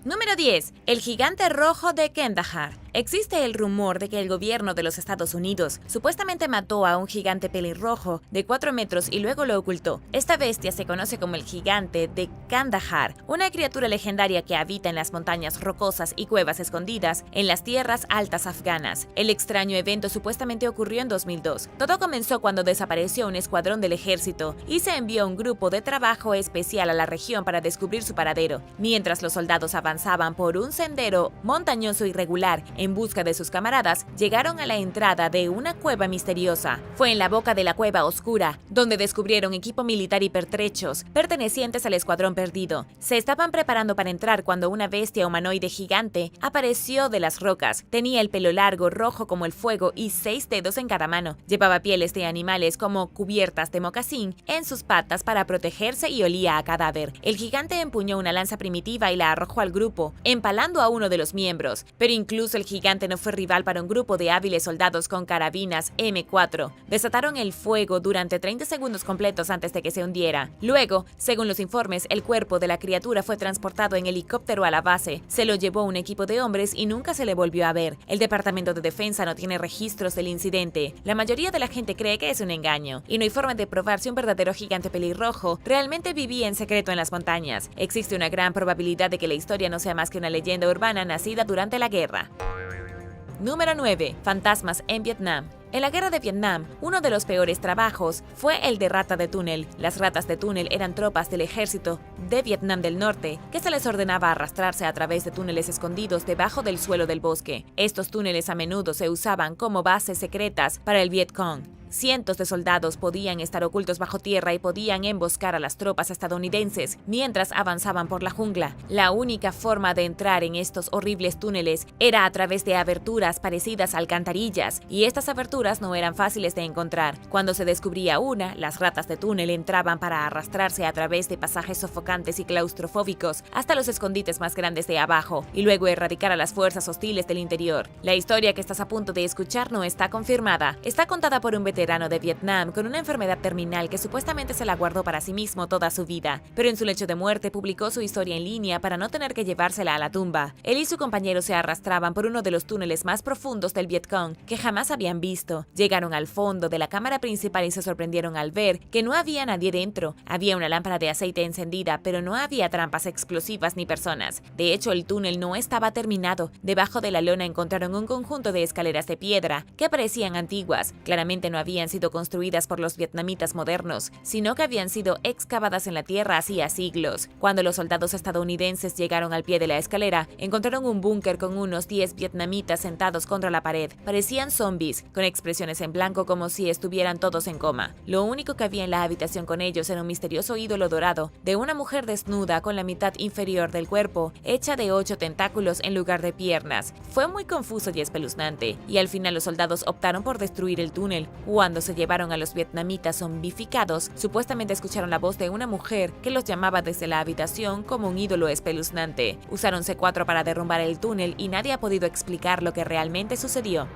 Número 10. El gigante rojo de Kandahar. Existe el rumor de que el gobierno de los Estados Unidos supuestamente mató a un gigante pelirrojo de 4 metros y luego lo ocultó. Esta bestia se conoce como el gigante de Kandahar, una criatura legendaria que habita en las montañas rocosas y cuevas escondidas en las tierras altas afganas. El extraño evento supuestamente ocurrió en 2002. Todo comenzó cuando desapareció un escuadrón del ejército y se envió un grupo de trabajo especial a la región para descubrir su paradero. Mientras los soldados avanzaban por un sendero montañoso irregular en busca de sus camaradas, llegaron a la entrada de una cueva misteriosa. Fue en la boca de la cueva oscura, donde descubrieron equipo militar y pertrechos pertenecientes al escuadrón perdido. Se estaban preparando para entrar cuando una bestia humanoide gigante apareció de las rocas. Tenía el pelo largo, rojo como el fuego y 6 dedos en cada mano. Llevaba pieles de animales como cubiertas de mocasín en sus patas para protegerse y olía a cadáver. El gigante empuñó una lanza primitiva y la arrojó al grupo, empalando a uno de los miembros. Pero incluso el gigante no fue rival para un grupo de hábiles soldados con carabinas M4. Desataron el fuego durante 30 segundos completos antes de que se hundiera. Luego, según los informes, el cuerpo de la criatura fue transportado en helicóptero a la base. Se lo llevó un equipo de hombres y nunca se le volvió a ver. El Departamento de Defensa no tiene registros del incidente. La mayoría de la gente cree que es un engaño, y no hay forma de probar si un verdadero gigante pelirrojo realmente vivía en secreto en las montañas. Existe una gran probabilidad de que la historia no sea más que una leyenda urbana nacida durante la guerra. Número 9. Fantasmas en Vietnam. En la guerra de Vietnam, uno de los peores trabajos fue el de rata de túnel. Las ratas de túnel eran tropas del ejército de Vietnam del Norte que se les ordenaba arrastrarse a través de túneles escondidos debajo del suelo del bosque. Estos túneles a menudo se usaban como bases secretas para el Viet Cong. Cientos de soldados podían estar ocultos bajo tierra y podían emboscar a las tropas estadounidenses mientras avanzaban por la jungla. La única forma de entrar en estos horribles túneles era a través de aberturas parecidas a alcantarillas, y estas aberturas no eran fáciles de encontrar. Cuando se descubría una, las ratas de túnel entraban para arrastrarse a través de pasajes sofocantes y claustrofóbicos hasta los escondites más grandes de abajo, y luego erradicar a las fuerzas hostiles del interior. La historia que estás a punto de escuchar no está confirmada. Está contada por un veterano de Vietnam con una enfermedad terminal que supuestamente se la guardó para sí mismo toda su vida, pero en su lecho de muerte publicó su historia en línea para no tener que llevársela a la tumba. Él y su compañero se arrastraban por uno de los túneles más profundos del Viet Cong que jamás habían visto. Llegaron al fondo de la cámara principal y se sorprendieron al ver que no había nadie dentro. Había una lámpara de aceite encendida, pero no había trampas explosivas ni personas. De hecho, el túnel no estaba terminado. Debajo de la lona encontraron un conjunto de escaleras de piedra que parecían antiguas. Claramente no habían sido construidas por los vietnamitas modernos, sino que habían sido excavadas en la tierra hacía siglos. Cuando los soldados estadounidenses llegaron al pie de la escalera, encontraron un búnker con unos 10 vietnamitas sentados contra la pared. Parecían zombies, con expresiones en blanco como si estuvieran todos en coma. Lo único que había en la habitación con ellos era un misterioso ídolo dorado de una mujer desnuda con la mitad inferior del cuerpo hecha de 8 tentáculos en lugar de piernas. Fue muy confuso y espeluznante, y al final los soldados optaron por destruir el túnel. Cuando se llevaron a los vietnamitas zombificados, supuestamente escucharon la voz de una mujer que los llamaba desde la habitación como un ídolo espeluznante. Usaron C4 para derrumbar el túnel y nadie ha podido explicar lo que realmente sucedió.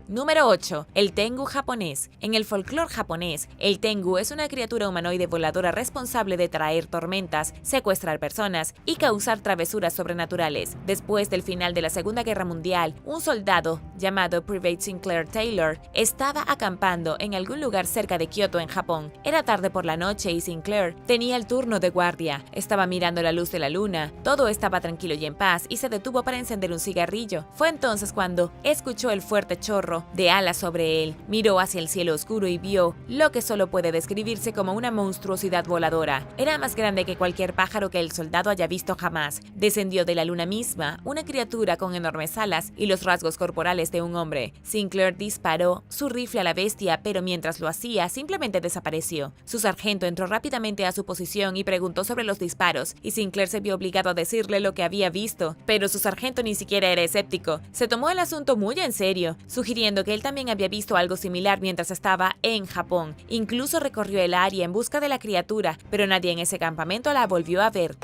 Número 8. El Tengu japonés. En el folclore japonés, el Tengu es una criatura humanoide voladora responsable de traer tormentas, secuestrar personas y causar travesuras sobrenaturales. Después del final de la Segunda Guerra Mundial, un soldado llamado Private Sinclair Taylor estaba acampando en algún lugar cerca de Kioto, en Japón. Era tarde por la noche y Sinclair tenía el turno de guardia. Estaba mirando la luz de la luna. Todo estaba tranquilo y en paz y se detuvo para encender un cigarrillo. Fue entonces cuando escuchó el fuerte chorro de alas sobre él. Miró hacia el cielo oscuro y vio lo que solo puede describirse como una monstruosidad voladora. Era más grande que cualquier pájaro que el soldado haya visto jamás. Descendió de la luna misma, una criatura con enormes alas y los rasgos corporales de un hombre. Sinclair disparó su rifle a la bestia, pero mientras lo hacía, simplemente desapareció. Su sargento entró rápidamente a su posición y preguntó sobre los disparos, y Sinclair se vio obligado a decirle lo que había visto. Pero su sargento ni siquiera era escéptico. Se tomó el asunto muy en serio, sugiriendo que él también había visto algo similar mientras estaba en Japón. Incluso recorrió el área en busca de la criatura, pero nadie en ese campamento la volvió a ver.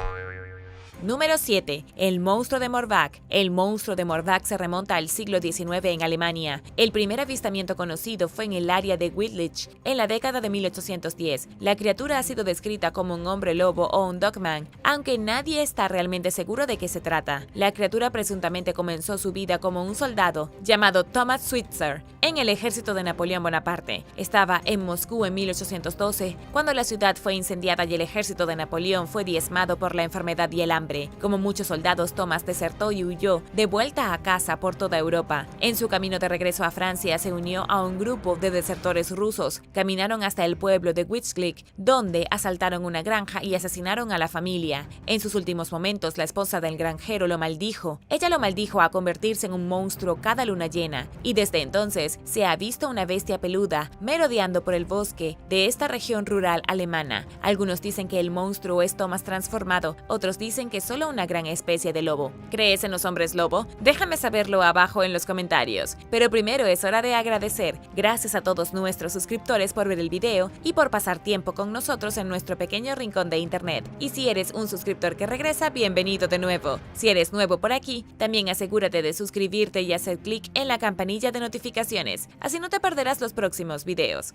Número 7. El monstruo de Morvac. El monstruo de Morvac se remonta al siglo XIX en Alemania. El primer avistamiento conocido fue en el área de Wittlich en la década de 1810. La criatura ha sido descrita como un hombre lobo o un dogman, aunque nadie está realmente seguro de qué se trata. La criatura presuntamente comenzó su vida como un soldado llamado Thomas Switzer en el ejército de Napoleón Bonaparte. Estaba en Moscú en 1812, cuando la ciudad fue incendiada y el ejército de Napoleón fue diezmado por la enfermedad y el hambre. Como muchos soldados, Thomas desertó y huyó de vuelta a casa por toda Europa. En su camino de regreso a Francia, se unió a un grupo de desertores rusos. Caminaron hasta el pueblo de Witzlik, donde asaltaron una granja y asesinaron a la familia. En sus últimos momentos, la esposa del granjero lo maldijo. Ella lo maldijo a convertirse en un monstruo cada luna llena, y desde entonces se ha visto una bestia peluda merodeando por el bosque de esta región rural alemana. Algunos dicen que el monstruo es Thomas transformado, otros dicen que es solo una gran especie de lobo. ¿Crees en los hombres lobo? Déjame saberlo abajo en los comentarios. Pero primero es hora de agradecer. Gracias a todos nuestros suscriptores por ver el video y por pasar tiempo con nosotros en nuestro pequeño rincón de internet. Y si eres un suscriptor que regresa, bienvenido de nuevo. Si eres nuevo por aquí, también asegúrate de suscribirte y hacer clic en la campanilla de notificaciones. Así no te perderás los próximos videos.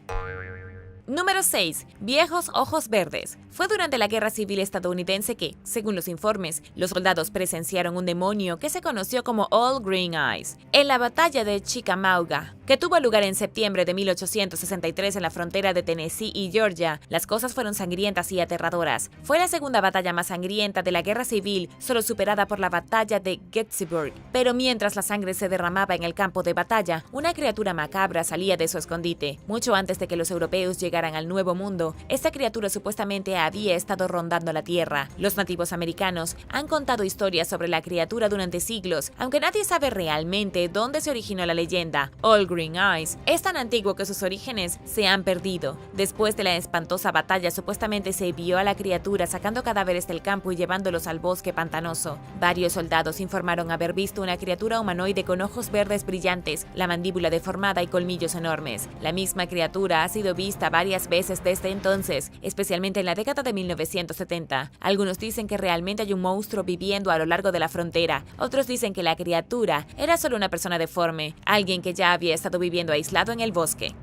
Número 6. Viejos ojos verdes. Fue durante la Guerra Civil estadounidense que, según los informes, los soldados presenciaron un demonio que se conoció como All Green Eyes. En la batalla de Chickamauga, que tuvo lugar en septiembre de 1863 en la frontera de Tennessee y Georgia, las cosas fueron sangrientas y aterradoras. Fue la segunda batalla más sangrienta de la Guerra Civil, solo superada por la batalla de Gettysburg. Pero mientras la sangre se derramaba en el campo de batalla, una criatura macabra salía de su escondite. Mucho antes de que los europeos llegaran al Nuevo Mundo, esta criatura supuestamente había estado rondando la Tierra. Los nativos americanos han contado historias sobre la criatura durante siglos, aunque nadie sabe realmente dónde se originó la leyenda. All Green Eyes es tan antiguo que sus orígenes se han perdido. Después de la espantosa batalla, supuestamente se vio a la criatura sacando cadáveres del campo y llevándolos al bosque pantanoso. Varios soldados informaron haber visto una criatura humanoide con ojos verdes brillantes, la mandíbula deformada y colmillos enormes. La misma criatura ha sido vista varias veces desde entonces, especialmente en la década de 1970. Algunos dicen que realmente hay un monstruo viviendo a lo largo de la frontera. Otros dicen que la criatura era solo una persona deforme, alguien que ya había estado viviendo aislado en el bosque.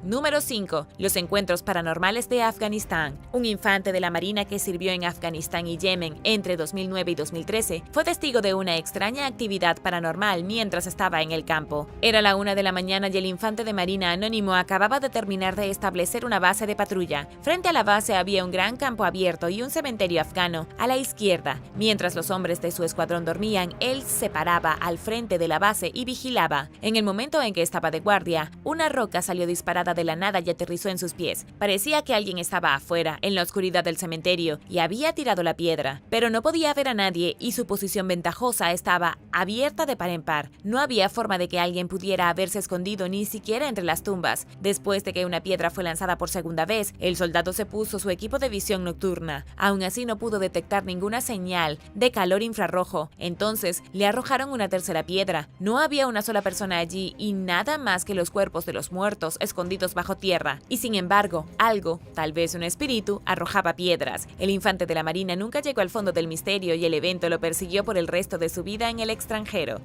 Número 5. Los encuentros paranormales de Afganistán. Un infante de la Marina que sirvió en Afganistán y Yemen entre 2009 y 2013 fue testigo de una extraña actividad paranormal mientras estaba en el campo. Era la 1 de la mañana y el infante de Marina anónimo acababa de terminar de establecer una base de patrulla. Frente a la base había un gran campo abierto y un cementerio afgano a la izquierda. Mientras los hombres de su escuadrón dormían, él se paraba al frente de la base y vigilaba. En el momento en que estaba de guardia, una roca salió disparada de la nada y aterrizó en sus pies. Parecía que alguien estaba afuera, en la oscuridad del cementerio, y había tirado la piedra, pero no podía ver a nadie y su posición ventajosa estaba abierta de par en par. No había forma de que alguien pudiera haberse escondido ni siquiera entre las tumbas. Después de que una piedra fue lanzada por segunda vez, el soldado se puso su equipo de visión nocturna. Aún así no pudo detectar ninguna señal de calor infrarrojo. Entonces le arrojaron una tercera piedra. No había una sola persona allí y nada más que los cuerpos de los muertos escondidos bajo tierra. Y sin embargo, algo, tal vez un espíritu, arrojaba piedras. El infante de la Marina nunca llegó al fondo del misterio y el evento lo persiguió por el resto de su vida en el extranjero.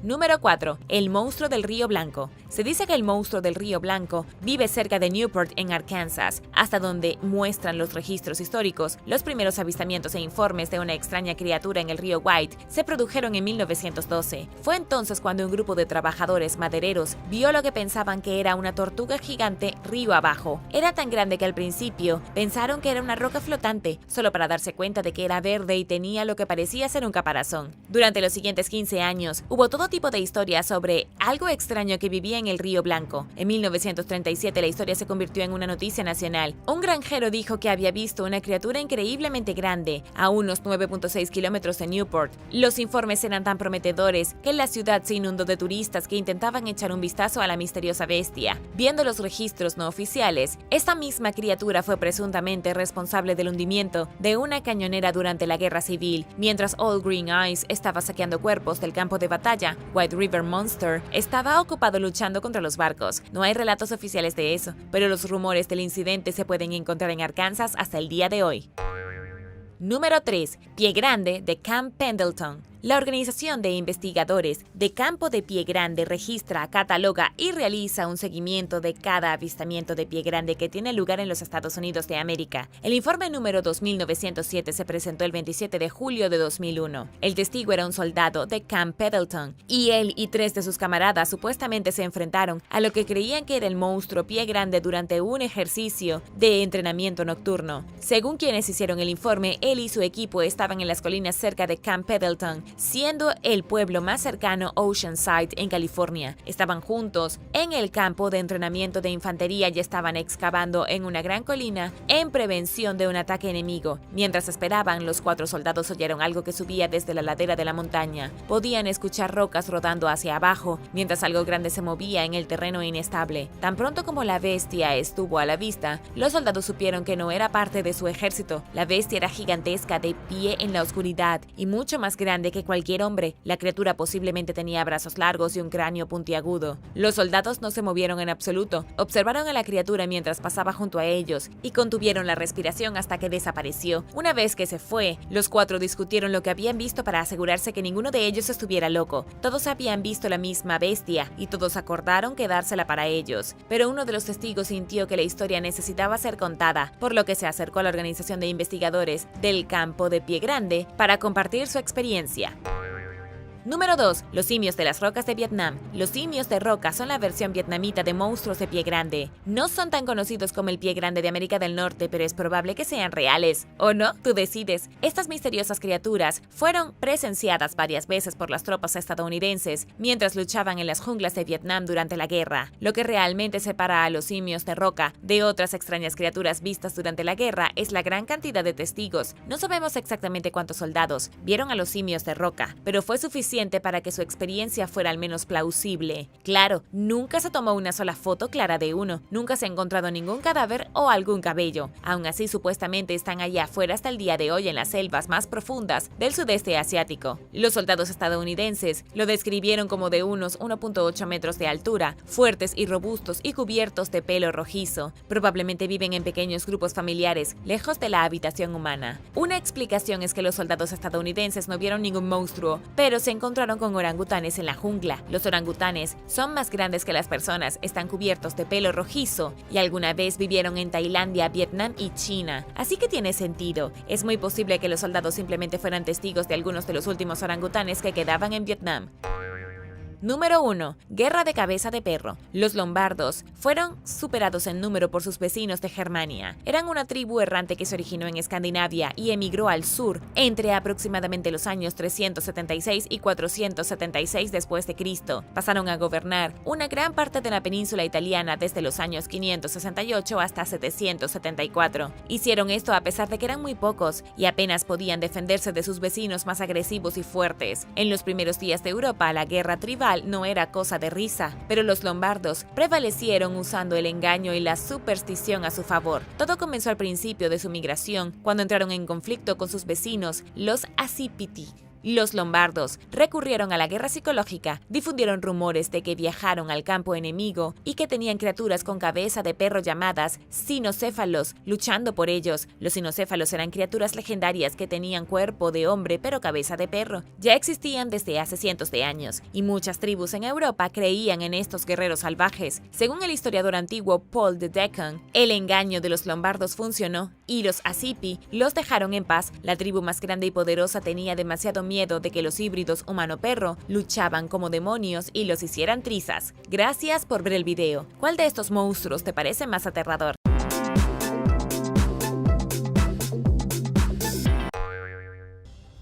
Número 4. El monstruo del Río Blanco. Se dice que el monstruo del Río Blanco vive cerca de Newport, en Arkansas, hasta donde muestran los registros históricos. Los primeros avistamientos e informes de una extraña criatura en el río White se produjeron en 1912. Fue entonces cuando un grupo de trabajadores madereros vio lo que pensaban que era una tortuga gigante río abajo. Era tan grande que al principio pensaron que era una roca flotante, solo para darse cuenta de que era verde y tenía lo que parecía ser un caparazón. Durante los siguientes 15 años, hubo todo tipo de historias sobre algo extraño que vivía en el Río Blanco. En 1937 la historia se convirtió en una noticia nacional. Un granjero dijo que había visto una criatura increíblemente grande a unos 9.6 kilómetros de Newport. Los informes eran tan prometedores que la ciudad se inundó de turistas que intentaban echar un vistazo a la misteriosa bestia. Viendo los registros no oficiales, esta misma criatura fue presuntamente responsable del hundimiento de una cañonera durante la Guerra Civil. Mientras All Green Eyes estaba saqueando cuerpos del campo de batalla, White River Monster estaba ocupado luchando contra los barcos. No hay relatos oficiales de eso, pero los rumores del incidente se pueden encontrar en Arkansas hasta el día de hoy. Número 3. Pie Grande de Camp Pendleton. La organización de investigadores de Campo de Pie Grande registra, cataloga y realiza un seguimiento de cada avistamiento de pie grande que tiene lugar en los Estados Unidos de América. El informe número 2907 se presentó el 27 de julio de 2001. El testigo era un soldado de Camp Pendleton y él y 3 de sus camaradas supuestamente se enfrentaron a lo que creían que era el monstruo pie grande durante un ejercicio de entrenamiento nocturno. Según quienes hicieron el informe, él y su equipo estaban en las colinas cerca de Camp Pendleton, siendo el pueblo más cercano Oceanside en California. Estaban juntos en el campo de entrenamiento de infantería y estaban excavando en una gran colina en prevención de un ataque enemigo. Mientras esperaban, los 4 soldados oyeron algo que subía desde la ladera de la montaña. Podían escuchar rocas rodando hacia abajo, mientras algo grande se movía en el terreno inestable. Tan pronto como la bestia estuvo a la vista, los soldados supieron que no era parte de su ejército. La bestia era gigantesca, de pie en la oscuridad y mucho más grande que cualquier hombre. La criatura posiblemente tenía brazos largos y un cráneo puntiagudo. Los soldados no se movieron en absoluto. Observaron a la criatura mientras pasaba junto a ellos y contuvieron la respiración hasta que desapareció. Una vez que se fue, los 4 discutieron lo que habían visto para asegurarse que ninguno de ellos estuviera loco. Todos habían visto la misma bestia y todos acordaron quedársela para ellos. Pero uno de los testigos sintió que la historia necesitaba ser contada, por lo que se acercó a la organización de investigadores del Campo de Pie Grande para compartir su experiencia. Número 2. Los simios de las rocas de Vietnam. Los simios de roca son la versión vietnamita de monstruos de pie grande. No son tan conocidos como el pie grande de América del Norte, pero es probable que sean reales. ¿O no? Tú decides. Estas misteriosas criaturas fueron presenciadas varias veces por las tropas estadounidenses mientras luchaban en las junglas de Vietnam durante la guerra. Lo que realmente separa a los simios de roca de otras extrañas criaturas vistas durante la guerra es la gran cantidad de testigos. No sabemos exactamente cuántos soldados vieron a los simios de roca, pero fue suficiente para que su experiencia fuera al menos plausible. Claro, nunca se tomó una sola foto clara de uno, nunca se ha encontrado ningún cadáver o algún cabello. Aún así, supuestamente están allá afuera hasta el día de hoy en las selvas más profundas del sudeste asiático. Los soldados estadounidenses lo describieron como de unos 1.8 metros de altura, fuertes y robustos y cubiertos de pelo rojizo. Probablemente viven en pequeños grupos familiares, lejos de la habitación humana. Una explicación es que los soldados estadounidenses no vieron ningún monstruo, pero se encontraron con orangutanes en la jungla. Los orangutanes son más grandes que las personas, están cubiertos de pelo rojizo y alguna vez vivieron en Tailandia, Vietnam y China. Así que tiene sentido. Es muy posible que los soldados simplemente fueran testigos de algunos de los últimos orangutanes que quedaban en Vietnam. Número 1. Guerra de cabeza de perro. Los lombardos fueron superados en número por sus vecinos de Germania. Eran una tribu errante que se originó en Escandinavia y emigró al sur entre aproximadamente los años 376 y 476 después de Cristo. Pasaron a gobernar una gran parte de la península italiana desde los años 568 hasta 774. Hicieron esto a pesar de que eran muy pocos y apenas podían defenderse de sus vecinos más agresivos y fuertes. En los primeros días de Europa, la guerra tribal no era cosa de risa, pero los lombardos prevalecieron usando el engaño y la superstición a su favor. Todo comenzó al principio de su migración, cuando entraron en conflicto con sus vecinos, los Accipiti. Los lombardos recurrieron a la guerra psicológica, difundieron rumores de que viajaron al campo enemigo y que tenían criaturas con cabeza de perro llamadas cinocéfalos luchando por ellos. Los cinocéfalos eran criaturas legendarias que tenían cuerpo de hombre pero cabeza de perro. Ya existían desde hace cientos de años y muchas tribus en Europa creían en estos guerreros salvajes. Según el historiador antiguo Paul de Deccan, el engaño de los lombardos funcionó y los Accipiti los dejaron en paz. La tribu más grande y poderosa tenía demasiado miedo de que los híbridos humano-perro luchaban como demonios y los hicieran trizas. Gracias por ver el video. ¿Cuál de estos monstruos te parece más aterrador?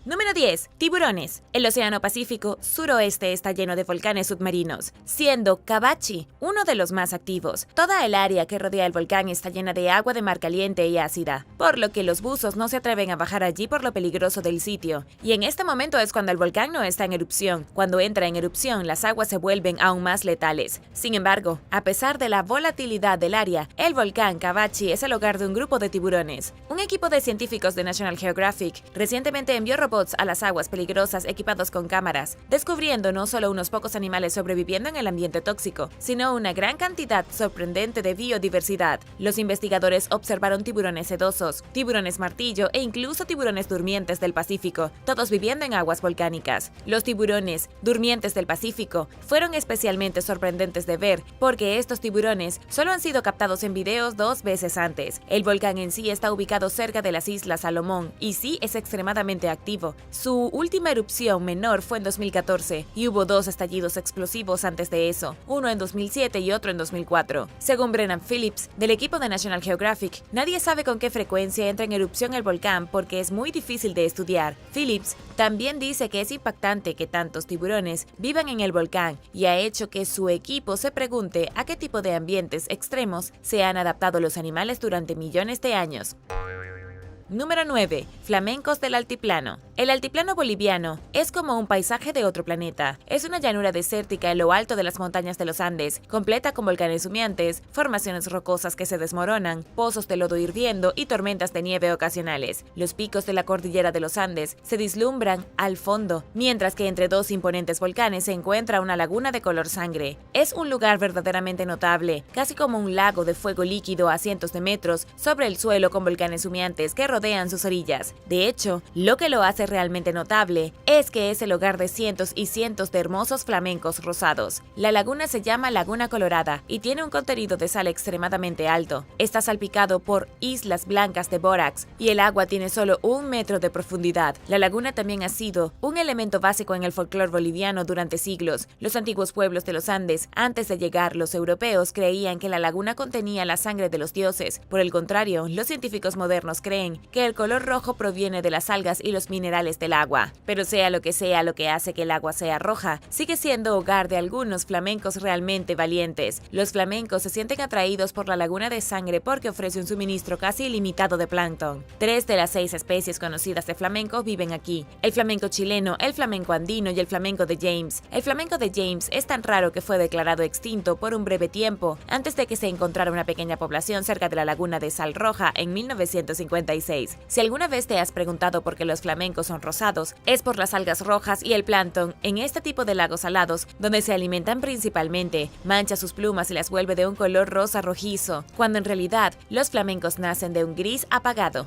Número 10. Tiburones. El Océano Pacífico suroeste está lleno de volcanes submarinos, siendo Cabachi uno de los más activos. Toda el área que rodea el volcán está llena de agua de mar caliente y ácida, por lo que los buzos no se atreven a bajar allí por lo peligroso del sitio. Y en este momento es cuando el volcán no está en erupción. Cuando entra en erupción, las aguas se vuelven aún más letales. Sin embargo, a pesar de la volatilidad del área, el volcán Cabachi es el hogar de un grupo de tiburones. Un equipo de científicos de National Geographic recientemente envió robots hotspots a las aguas peligrosas equipados con cámaras, descubriendo no solo unos pocos animales sobreviviendo en el ambiente tóxico, sino una gran cantidad sorprendente de biodiversidad. Los investigadores observaron tiburones sedosos, tiburones martillo e incluso tiburones durmientes del Pacífico, todos viviendo en aguas volcánicas. Los tiburones durmientes del Pacífico fueron especialmente sorprendentes de ver porque estos tiburones solo han sido captados en videos 2 veces antes. El volcán en sí está ubicado cerca de las Islas Salomón y sí es extremadamente activo. Su última erupción menor fue en 2014 y hubo 2 estallidos explosivos antes de eso, uno en 2007 y otro en 2004. Según Brennan Phillips, del equipo de National Geographic, nadie sabe con qué frecuencia entra en erupción el volcán porque es muy difícil de estudiar. Phillips también dice que es impactante que tantos tiburones vivan en el volcán y ha hecho que su equipo se pregunte a qué tipo de ambientes extremos se han adaptado los animales durante millones de años. Número 9. Flamencos del altiplano. El altiplano boliviano es como un paisaje de otro planeta. Es una llanura desértica en lo alto de las montañas de los Andes, completa con volcanes humeantes, formaciones rocosas que se desmoronan, pozos de lodo hirviendo y tormentas de nieve ocasionales. Los picos de la cordillera de los Andes se vislumbran al fondo, mientras que entre 2 imponentes volcanes se encuentra una laguna de color sangre. Es un lugar verdaderamente notable, casi como un lago de fuego líquido a cientos de metros sobre el suelo con volcanes humeantes que rodean sus orillas. De hecho, lo que lo hace realmente notable es que es el hogar de cientos y cientos de hermosos flamencos rosados. La laguna se llama Laguna Colorada y tiene un contenido de sal extremadamente alto. Está salpicado por islas blancas de bórax y el agua tiene solo 1 metro de profundidad. La laguna también ha sido un elemento básico en el folclore boliviano durante siglos. Los antiguos pueblos de los Andes, antes de llegar los europeos, creían que la laguna contenía la sangre de los dioses. Por el contrario, los científicos modernos creen que el color rojo proviene de las algas y los minerales del agua. Pero sea lo que hace que el agua sea roja, sigue siendo hogar de algunos flamencos realmente valientes. Los flamencos se sienten atraídos por la laguna de sangre porque ofrece un suministro casi ilimitado de plancton. 3 de las 6 especies conocidas de flamenco viven aquí: el flamenco chileno, el flamenco andino y el flamenco de James. El flamenco de James es tan raro que fue declarado extinto por un breve tiempo antes de que se encontrara una pequeña población cerca de la laguna de Sal Roja en 1956. Si alguna vez te has preguntado por qué los flamencos son rosados, es por las algas rojas y el plancton en este tipo de lagos salados, donde se alimentan principalmente. Mancha sus plumas y las vuelve de un color rosa rojizo, cuando en realidad los flamencos nacen de un gris apagado.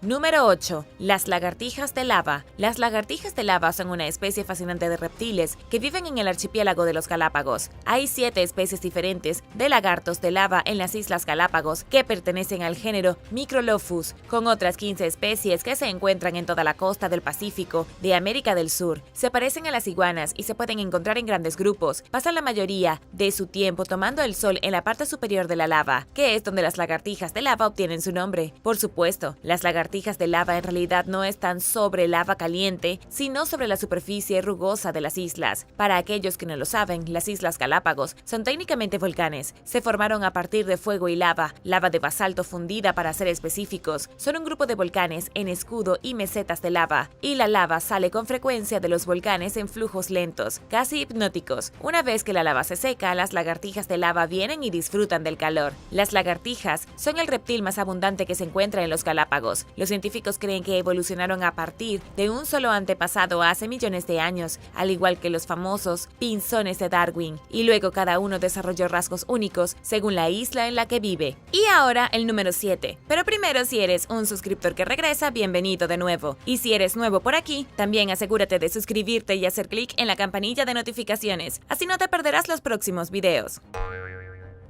Número 8. Las lagartijas de lava. Las lagartijas de lava son una especie fascinante de reptiles que viven en el archipiélago de los Galápagos. Hay 7 especies diferentes de lagartos de lava en las Islas Galápagos que pertenecen al género Microlophus, con otras 15 especies que se encuentran en toda la costa del Pacífico de América del Sur. Se parecen a las iguanas y se pueden encontrar en grandes grupos. Pasan la mayoría de su tiempo tomando el sol en la parte superior de la lava, que es donde las lagartijas de lava obtienen su nombre. Por supuesto, las lagartijas de lava en realidad no están sobre lava caliente, sino sobre la superficie rugosa de las islas. Para aquellos que no lo saben, las Islas Galápagos son técnicamente volcanes. Se formaron a partir de fuego y lava de basalto fundida para ser específicos. Son un grupo de volcanes en escudo y mesetas de lava, y la lava sale con frecuencia de los volcanes en flujos lentos, casi hipnóticos. Una vez que la lava se seca, las lagartijas de lava vienen y disfrutan del calor. Las lagartijas son el reptil más abundante que se encuentra en los Galápagos. Los científicos creen que evolucionaron a partir de un solo antepasado hace millones de años, al igual que los famosos pinzones de Darwin, y luego cada uno desarrolló rasgos únicos según la isla en la que vive. Y ahora el número 7. Pero primero, si eres un suscriptor que regresa, bienvenido de nuevo. Y si eres nuevo por aquí, también asegúrate de suscribirte y hacer clic en la campanilla de notificaciones, así no te perderás los próximos videos.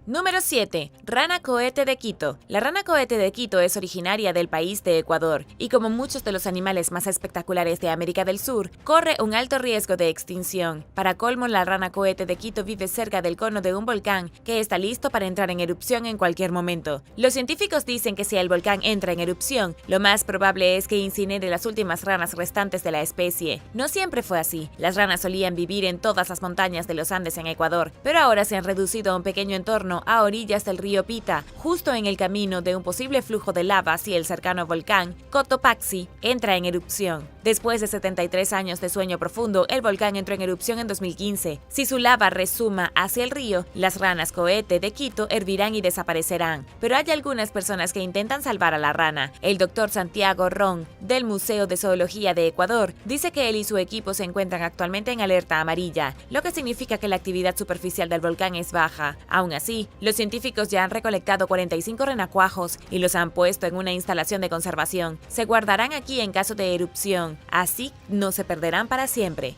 Número 7. Rana cohete de Quito. La rana cohete de Quito es originaria del país de Ecuador y, como muchos de los animales más espectaculares de América del Sur, corre un alto riesgo de extinción. Para colmo, la rana cohete de Quito vive cerca del cono de un volcán que está listo para entrar en erupción en cualquier momento. Los científicos dicen que si el volcán entra en erupción, lo más probable es que incinere las últimas ranas restantes de la especie. No siempre fue así. Las ranas solían vivir en todas las montañas de los Andes en Ecuador, pero ahora se han reducido a un pequeño entorno entorno a orillas del río Pita, justo en el camino de un posible flujo de lava hacia el cercano volcán Cotopaxi, entra en erupción. Después de 73 años de sueño profundo, el volcán entró en erupción en 2015. Si su lava resuma hacia el río, las ranas cohete de Quito hervirán y desaparecerán. Pero hay algunas personas que intentan salvar a la rana. El doctor Santiago Ron, del Museo de Zoología de Ecuador, dice que él y su equipo se encuentran actualmente en alerta amarilla, lo que significa que la actividad superficial del volcán es baja. Aún así, los científicos ya han recolectado 45 renacuajos y los han puesto en una instalación de conservación. Se guardarán aquí en caso de erupción, así no se perderán para siempre.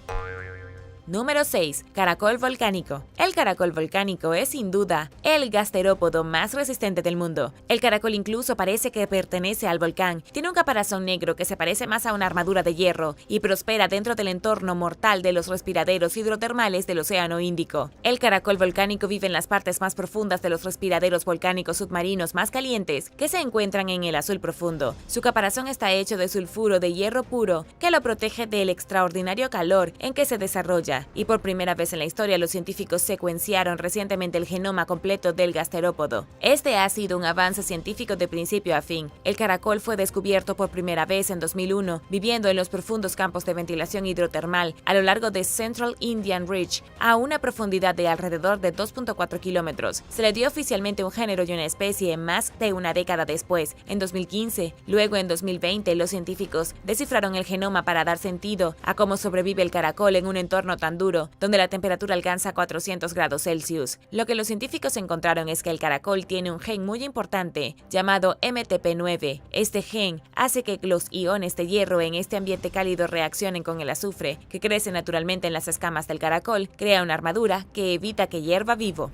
Número 6. Caracol volcánico. El caracol volcánico es sin duda el gasterópodo más resistente del mundo. El caracol incluso parece que pertenece al volcán. Tiene un caparazón negro que se parece más a una armadura de hierro y prospera dentro del entorno mortal de los respiraderos hidrotermales del Océano Índico. El caracol volcánico vive en las partes más profundas de los respiraderos volcánicos submarinos más calientes que se encuentran en el azul profundo. Su caparazón está hecho de sulfuro de hierro puro que lo protege del extraordinario calor en que se desarrolla. Y por primera vez en la historia los científicos secuenciaron recientemente el genoma completo del gasterópodo. Este ha sido un avance científico de principio a fin. El caracol fue descubierto por primera vez en 2001, viviendo en los profundos campos de ventilación hidrotermal a lo largo de Central Indian Ridge, a una profundidad de alrededor de 2.4 kilómetros. Se le dio oficialmente un género y una especie más de una década después, en 2015. Luego, en 2020, los científicos descifraron el genoma para dar sentido a cómo sobrevive el caracol en un entorno tan duro, donde la temperatura alcanza 400 grados Celsius. Lo que los científicos encontraron es que el caracol tiene un gen muy importante, llamado MTP9. Este gen hace que los iones de hierro en este ambiente cálido reaccionen con el azufre, que crece naturalmente en las escamas del caracol, crea una armadura que evita que hierva vivo.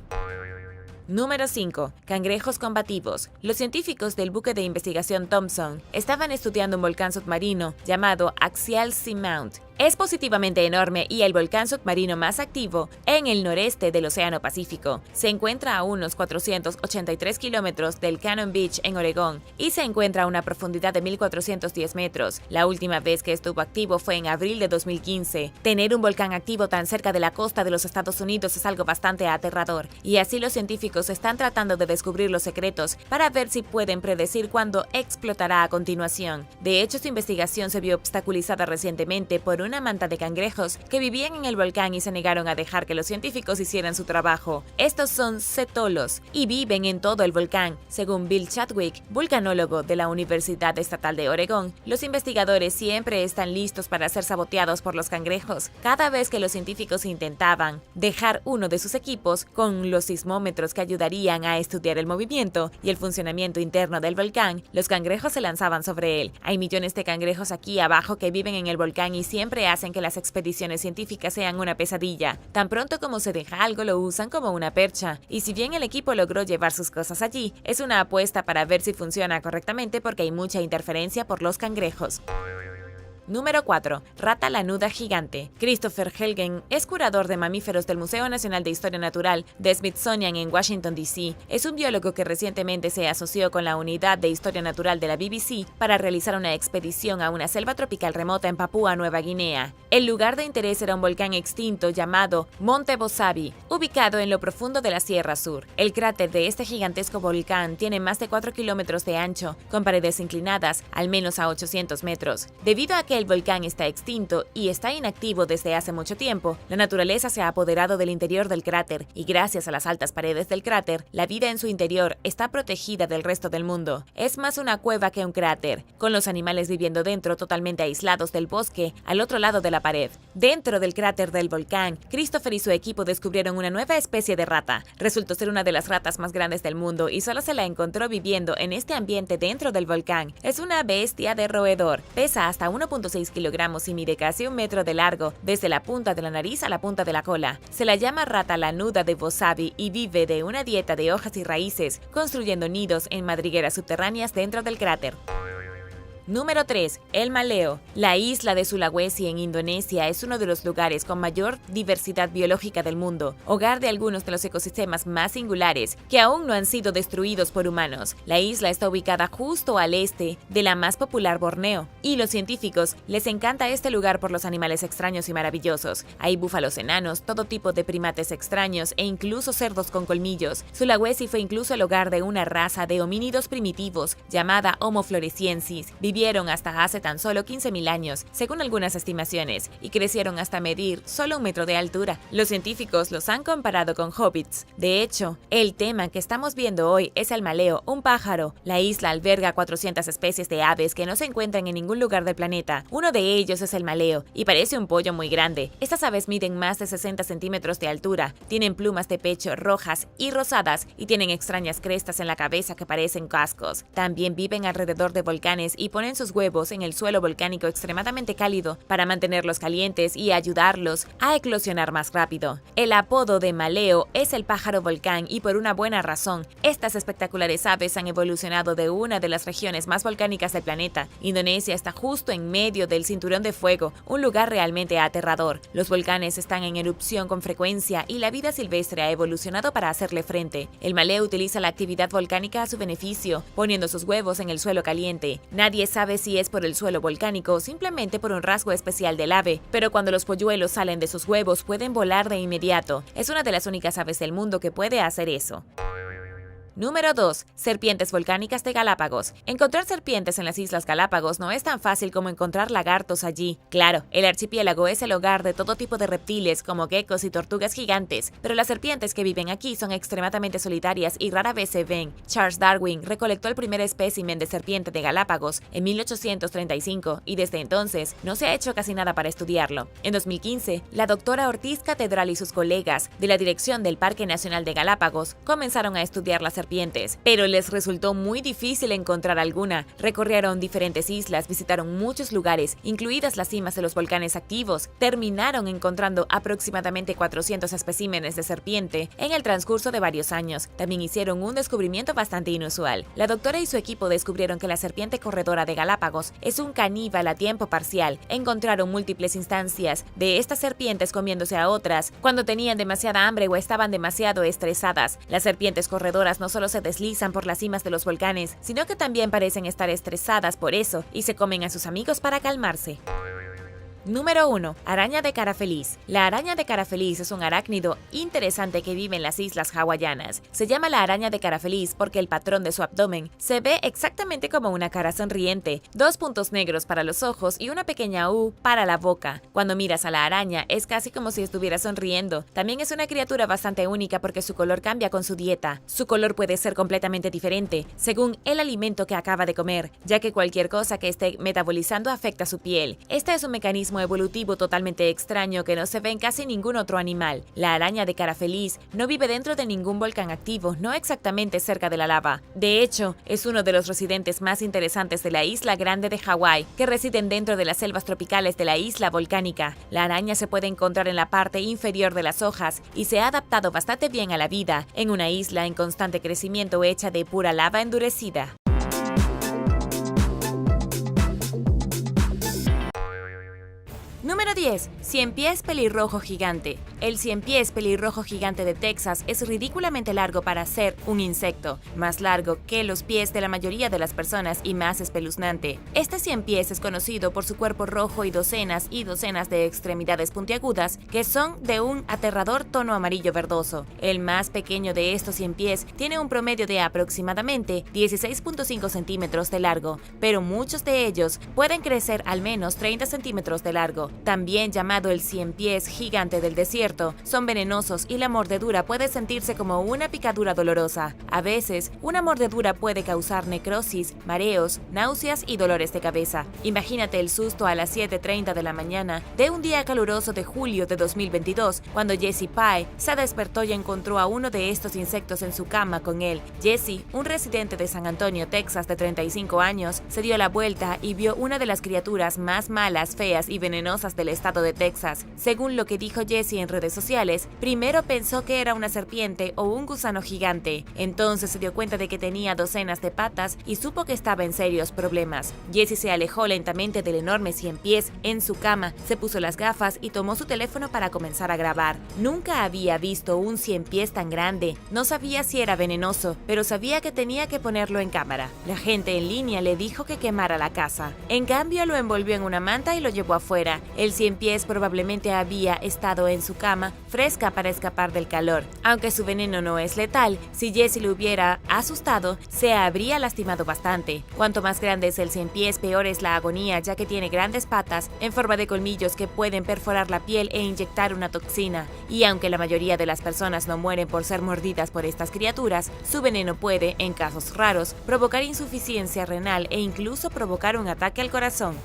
Número 5. Cangrejos combativos. Los científicos del buque de investigación Thompson estaban estudiando un volcán submarino llamado Axial Seamount. Es positivamente enorme y el volcán submarino más activo en el noreste del Océano Pacífico. Se encuentra a unos 483 kilómetros del Cannon Beach en Oregón y se encuentra a una profundidad de 1.410 metros. La última vez que estuvo activo fue en abril de 2015. Tener un volcán activo tan cerca de la costa de los Estados Unidos es algo bastante aterrador, y así los científicos están tratando de descubrir los secretos para ver si pueden predecir cuándo explotará a continuación. De hecho, su investigación se vio obstaculizada recientemente por una manta de cangrejos que vivían en el volcán y se negaron a dejar que los científicos hicieran su trabajo. Estos son cetolos y viven en todo el volcán. Según Bill Chadwick, vulcanólogo de la Universidad Estatal de Oregón, los investigadores siempre están listos para ser saboteados por los cangrejos. Cada vez que los científicos intentaban dejar uno de sus equipos con los sismómetros que ayudarían a estudiar el movimiento y el funcionamiento interno del volcán, los cangrejos se lanzaban sobre él. Hay millones de cangrejos aquí abajo que viven en el volcán y siempre hacen que las expediciones científicas sean una pesadilla. Tan pronto como se deja algo lo usan como una percha, y si bien el equipo logró llevar sus cosas allí, es una apuesta para ver si funciona correctamente porque hay mucha interferencia por los cangrejos. Número 4. Rata lanuda gigante. Christopher Helgen es curador de mamíferos del Museo Nacional de Historia Natural de Smithsonian en Washington, D.C. Es un biólogo que recientemente se asoció con la Unidad de Historia Natural de la BBC para realizar una expedición a una selva tropical remota en Papúa Nueva Guinea. El lugar de interés era un volcán extinto llamado Monte Bosabi, ubicado en lo profundo de la Sierra Sur. El cráter de este gigantesco volcán tiene más de 4 kilómetros de ancho, con paredes inclinadas al menos a 800 metros. Debido a que el volcán está extinto y está inactivo desde hace mucho tiempo, la naturaleza se ha apoderado del interior del cráter y gracias a las altas paredes del cráter, la vida en su interior está protegida del resto del mundo. Es más una cueva que un cráter, con los animales viviendo dentro totalmente aislados del bosque al otro lado de la pared. Dentro del cráter del volcán, Christopher y su equipo descubrieron una nueva especie de rata. Resultó ser una de las ratas más grandes del mundo y solo se la encontró viviendo en este ambiente dentro del volcán. Es una bestia de roedor, pesa hasta 1.6 kilogramos y mide casi 1 metro de largo, desde la punta de la nariz a la punta de la cola. Se la llama rata lanuda de Bosabi y vive de una dieta de hojas y raíces, construyendo nidos en madrigueras subterráneas dentro del cráter. Número 3. El Maleo. La isla de Sulawesi en Indonesia es uno de los lugares con mayor diversidad biológica del mundo, hogar de algunos de los ecosistemas más singulares que aún no han sido destruidos por humanos. La isla está ubicada justo al este de la más popular Borneo, y los científicos les encanta este lugar por los animales extraños y maravillosos. Hay búfalos enanos, todo tipo de primates extraños e incluso cerdos con colmillos. Sulawesi fue incluso el hogar de una raza de homínidos primitivos llamada Homo floresiensis. Vivieron hasta hace tan solo 15.000 años, según algunas estimaciones, y crecieron hasta medir solo 1 metro de altura. Los científicos los han comparado con hobbits. De hecho, el tema que estamos viendo hoy es el maleo, un pájaro. La isla alberga 400 especies de aves que no se encuentran en ningún lugar del planeta. Uno de ellos es el maleo, y parece un pollo muy grande. Estas aves miden más de 60 centímetros de altura, tienen plumas de pecho rojas y rosadas, y tienen extrañas crestas en la cabeza que parecen cascos. También viven alrededor de volcanes y ponen sus huevos en el suelo volcánico extremadamente cálido para mantenerlos calientes y ayudarlos a eclosionar más rápido. El apodo de maleo es el pájaro volcán, y por una buena razón. Estas espectaculares aves han evolucionado de una de las regiones más volcánicas del planeta. Indonesia está justo en medio del cinturón de fuego, un lugar realmente aterrador. Los volcanes están en erupción con frecuencia y la vida silvestre ha evolucionado para hacerle frente. El maleo utiliza la actividad volcánica a su beneficio, poniendo sus huevos en el suelo caliente. Nadie sabe si es por el suelo volcánico o simplemente por un rasgo especial del ave, pero cuando los polluelos salen de sus huevos pueden volar de inmediato. Es una de las únicas aves del mundo que puede hacer eso. Número 2. Serpientes volcánicas de Galápagos. Encontrar serpientes en las Islas Galápagos no es tan fácil como encontrar lagartos allí. Claro, el archipiélago es el hogar de todo tipo de reptiles como geckos y tortugas gigantes, pero las serpientes que viven aquí son extremadamente solitarias y rara vez se ven. Charles Darwin recolectó el primer espécimen de serpiente de Galápagos en 1835 y desde entonces no se ha hecho casi nada para estudiarlo. En 2015, la doctora Ortiz Catedral y sus colegas de la dirección del Parque Nacional de Galápagos comenzaron a estudiar las serpientes, pero les resultó muy difícil encontrar alguna. Recorrieron diferentes islas, visitaron muchos lugares, incluidas las cimas de los volcanes activos. Terminaron encontrando aproximadamente 400 especímenes de serpiente en el transcurso de varios años. También hicieron un descubrimiento bastante inusual. La doctora y su equipo descubrieron que la serpiente corredora de Galápagos es un caníbal a tiempo parcial. Encontraron múltiples instancias de estas serpientes comiéndose a otras cuando tenían demasiada hambre o estaban demasiado estresadas. Las serpientes corredoras no solo se deslizan por las cimas de los volcanes, sino que también parecen estar estresadas por eso y se comen a sus amigos para calmarse. Número 1. Araña de cara feliz. La araña de cara feliz es un arácnido interesante que vive en las islas hawaianas. Se llama la araña de cara feliz porque el patrón de su abdomen se ve exactamente como una cara sonriente, 2 puntos negros para los ojos y una pequeña U para la boca. Cuando miras a la araña es casi como si estuviera sonriendo. También es una criatura bastante única porque su color cambia con su dieta. Su color puede ser completamente diferente según el alimento que acaba de comer, ya que cualquier cosa que esté metabolizando afecta su piel. Este es un mecanismo evolutivo totalmente extraño que no se ve en casi ningún otro animal. La araña de cara feliz no vive dentro de ningún volcán activo, no exactamente cerca de la lava. De hecho, es uno de los residentes más interesantes de la isla grande de Hawái, que residen dentro de las selvas tropicales de la isla volcánica. La araña se puede encontrar en la parte inferior de las hojas y se ha adaptado bastante bien a la vida en una isla en constante crecimiento hecha de pura lava endurecida. Número 10. Ciempiés pelirrojo gigante. El ciempiés pelirrojo gigante de Texas es ridículamente largo para ser un insecto, más largo que los pies de la mayoría de las personas y más espeluznante. Este ciempiés es conocido por su cuerpo rojo y docenas de extremidades puntiagudas que son de un aterrador tono amarillo verdoso. El más pequeño de estos ciempiés tiene un promedio de aproximadamente 16.5 centímetros de largo, pero muchos de ellos pueden crecer al menos 30 centímetros de largo. También llamado el ciempiés gigante del desierto, son venenosos y la mordedura puede sentirse como una picadura dolorosa. A veces, una mordedura puede causar necrosis, mareos, náuseas y dolores de cabeza. Imagínate el susto a las 7:30 de la mañana de un día caluroso de julio de 2022, cuando Jesse Pye se despertó y encontró a uno de estos insectos en su cama con él. Jesse, un residente de San Antonio, Texas de 35 años, se dio la vuelta y vio una de las criaturas más malas, feas y venenosas venenosas del estado de Texas. Según lo que dijo Jesse en redes sociales, primero pensó que era una serpiente o un gusano gigante. Entonces se dio cuenta de que tenía docenas de patas y supo que estaba en serios problemas. Jesse se alejó lentamente del enorme 100 pies en su cama, se puso las gafas y tomó su teléfono para comenzar a grabar. Nunca había visto un 100 pies tan grande. No sabía si era venenoso, pero sabía que tenía que ponerlo en cámara. La gente en línea le dijo que quemara la casa. En cambio, lo envolvió en una manta y lo llevó afuera. El 100 pies probablemente había estado en su cama, fresca para escapar del calor. Aunque su veneno no es letal, si Jesse lo hubiera asustado, se habría lastimado bastante. Cuanto más grande es el 100 pies, peor es la agonía, ya que tiene grandes patas en forma de colmillos que pueden perforar la piel e inyectar una toxina. Y aunque la mayoría de las personas no mueren por ser mordidas por estas criaturas, su veneno puede, en casos raros, provocar insuficiencia renal e incluso provocar un ataque al corazón.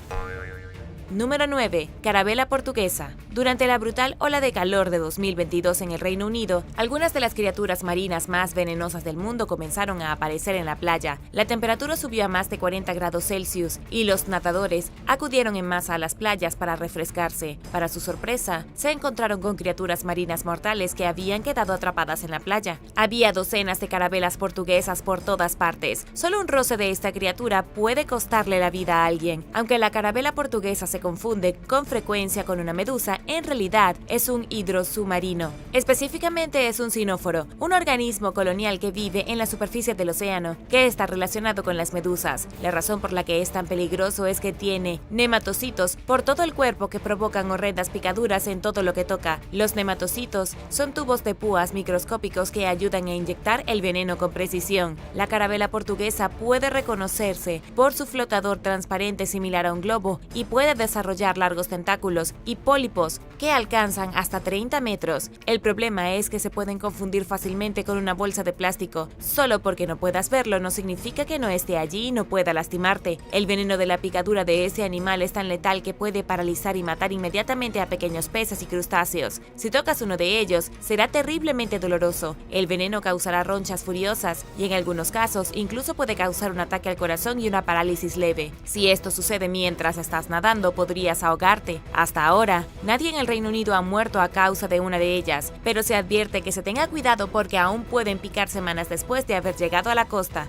Número 9. Carabela portuguesa. Durante la brutal ola de calor de 2022 en el Reino Unido, algunas de las criaturas marinas más venenosas del mundo comenzaron a aparecer en la playa. La temperatura subió a más de 40 grados Celsius y los nadadores acudieron en masa a las playas para refrescarse. Para su sorpresa, se encontraron con criaturas marinas mortales que habían quedado atrapadas en la playa. Había docenas de carabelas portuguesas por todas partes. Solo un roce de esta criatura puede costarle la vida a alguien. Aunque la carabela portuguesa se confunde con frecuencia con una medusa, en realidad es un hidrosubmarino. Específicamente es un cinóforo, un organismo colonial que vive en la superficie del océano, que está relacionado con las medusas. La razón por la que es tan peligroso es que tiene nematocitos por todo el cuerpo que provocan horrendas picaduras en todo lo que toca. Los nematocitos son tubos de púas microscópicos que ayudan a inyectar el veneno con precisión. La carabela portuguesa puede reconocerse por su flotador transparente similar a un globo y puede desarrollar largos tentáculos y pólipos que alcanzan hasta 30 metros. El problema es que se pueden confundir fácilmente con una bolsa de plástico. Solo porque no puedas verlo no significa que no esté allí y no pueda lastimarte. El veneno de la picadura de ese animal es tan letal que puede paralizar y matar inmediatamente a pequeños peces y crustáceos. Si tocas uno de ellos, será terriblemente doloroso. El veneno causará ronchas furiosas y en algunos casos incluso puede causar un ataque al corazón y una parálisis leve. Si esto sucede mientras estás nadando, podrías ahogarte. Hasta ahora, nadie en el Reino Unido ha muerto a causa de una de ellas, pero se advierte que se tenga cuidado porque aún pueden picar semanas después de haber llegado a la costa.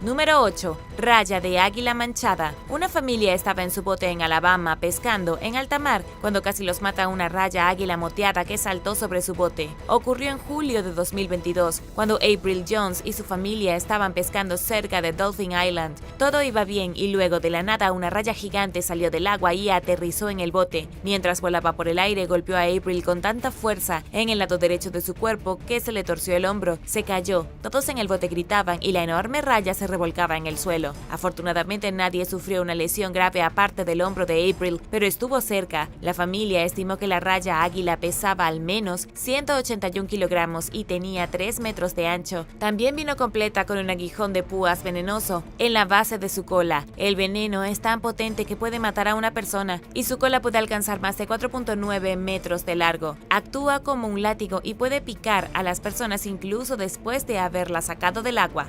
Número 8. Raya de águila manchada. Una familia estaba en su bote en Alabama pescando en alta mar cuando casi los mata una raya águila moteada que saltó sobre su bote. Ocurrió en julio de 2022, cuando April Jones y su familia estaban pescando cerca de Dolphin Island. Todo iba bien y luego de la nada una raya gigante salió del agua y aterrizó en el bote. Mientras volaba por el aire, golpeó a April con tanta fuerza en el lado derecho de su cuerpo que se le torció el hombro. Se cayó. Todos en el bote gritaban y la enorme raya se revolcaba en el suelo. Afortunadamente nadie sufrió una lesión grave aparte del hombro de April, pero estuvo cerca. La familia estimó que la raya águila pesaba al menos 181 kilogramos y tenía 3 metros de ancho. También vino completa con un aguijón de púas venenoso en la base de su cola. El veneno es tan potente que puede matar a una persona y su cola puede alcanzar más de 4.9 metros de largo. Actúa como un látigo y puede picar a las personas incluso después de haberla sacado del agua.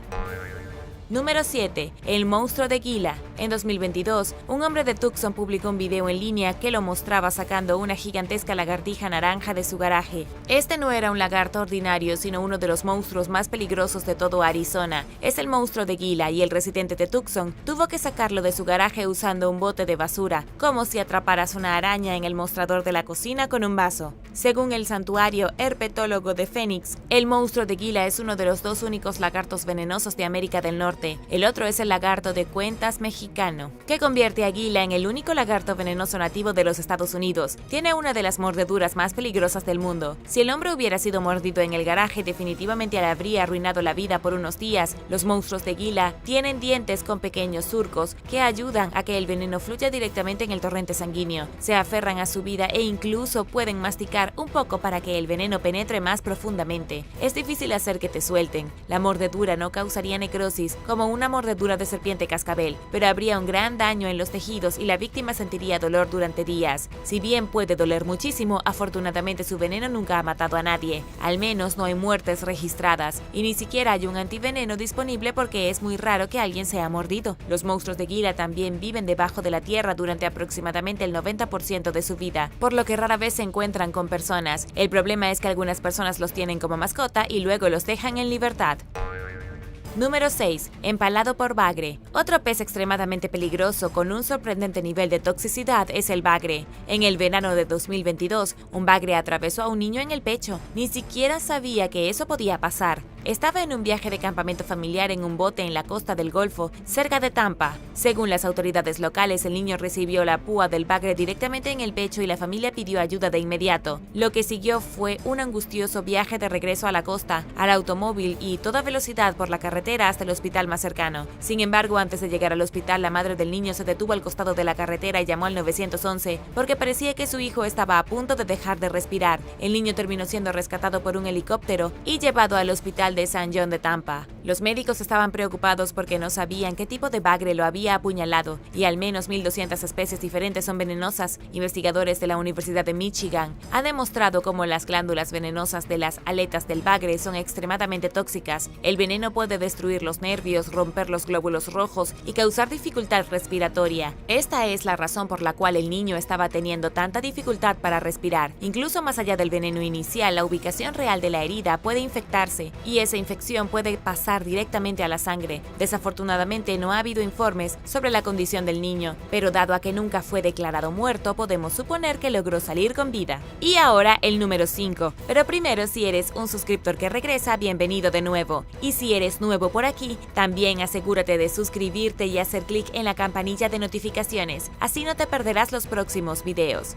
Número 7. El monstruo de Gila. En 2022, un hombre de Tucson publicó un video en línea que lo mostraba sacando una gigantesca lagartija naranja de su garaje. Este no era un lagarto ordinario, sino uno de los monstruos más peligrosos de todo Arizona. Es el monstruo de Gila y el residente de Tucson tuvo que sacarlo de su garaje usando un bote de basura, como si atraparas una araña en el mostrador de la cocina con un vaso. Según el santuario herpetólogo de Phoenix, el monstruo de Gila es uno de los 2 únicos lagartos venenosos de América del Norte. El otro es el lagarto de cuentas mexicano, que convierte a Gila en el único lagarto venenoso nativo de los Estados Unidos. Tiene una de las mordeduras más peligrosas del mundo. Si el hombre hubiera sido mordido en el garaje, definitivamente le habría arruinado la vida por unos días. Los monstruos de Gila tienen dientes con pequeños surcos que ayudan a que el veneno fluya directamente en el torrente sanguíneo. Se aferran a su vida e incluso pueden masticar un poco para que el veneno penetre más profundamente. Es difícil hacer que te suelten. La mordedura no causaría necrosis, como una mordedura de serpiente cascabel, pero habría un gran daño en los tejidos y la víctima sentiría dolor durante días. Si bien puede doler muchísimo, afortunadamente su veneno nunca ha matado a nadie. Al menos no hay muertes registradas, y ni siquiera hay un antiveneno disponible porque es muy raro que alguien sea mordido. Los monstruos de Gila también viven debajo de la tierra durante aproximadamente el 90% de su vida, por lo que rara vez se encuentran con personas. El problema es que algunas personas los tienen como mascota y luego los dejan en libertad. Número 6. Empalado por bagre. Otro pez extremadamente peligroso con un sorprendente nivel de toxicidad es el bagre. En el verano de 2022, un bagre atravesó a un niño en el pecho. Ni siquiera sabía que eso podía pasar. Estaba en un viaje de campamento familiar en un bote en la costa del Golfo, cerca de Tampa. Según las autoridades locales, el niño recibió la púa del bagre directamente en el pecho y la familia pidió ayuda de inmediato. Lo que siguió fue un angustioso viaje de regreso a la costa, al automóvil y toda velocidad por la carretera hasta el hospital más cercano. Sin embargo, antes de llegar al hospital, la madre del niño se detuvo al costado de la carretera y llamó al 911 porque parecía que su hijo estaba a punto de dejar de respirar. El niño terminó siendo rescatado por un helicóptero y llevado al hospital de St. John de Tampa. Los médicos estaban preocupados porque no sabían qué tipo de bagre lo había apuñalado y al menos 1.200 especies diferentes son venenosas. Investigadores de la Universidad de Michigan han demostrado cómo las glándulas venenosas de las aletas del bagre son extremadamente tóxicas. El veneno puede destruir los nervios, romper los glóbulos rojos y causar dificultad respiratoria. Esta es la razón por la cual el niño estaba teniendo tanta dificultad para respirar. Incluso más allá del veneno inicial, la ubicación real de la herida puede infectarse y esa infección puede pasar directamente a la sangre. Desafortunadamente no ha habido informes sobre la condición del niño, pero dado a que nunca fue declarado muerto, podemos suponer que logró salir con vida. Y ahora el número 5. Pero primero, si eres un suscriptor que regresa, bienvenido de nuevo. Y si eres nuevo por aquí, también asegúrate de suscribirte y hacer clic en la campanilla de notificaciones, así no te perderás los próximos videos.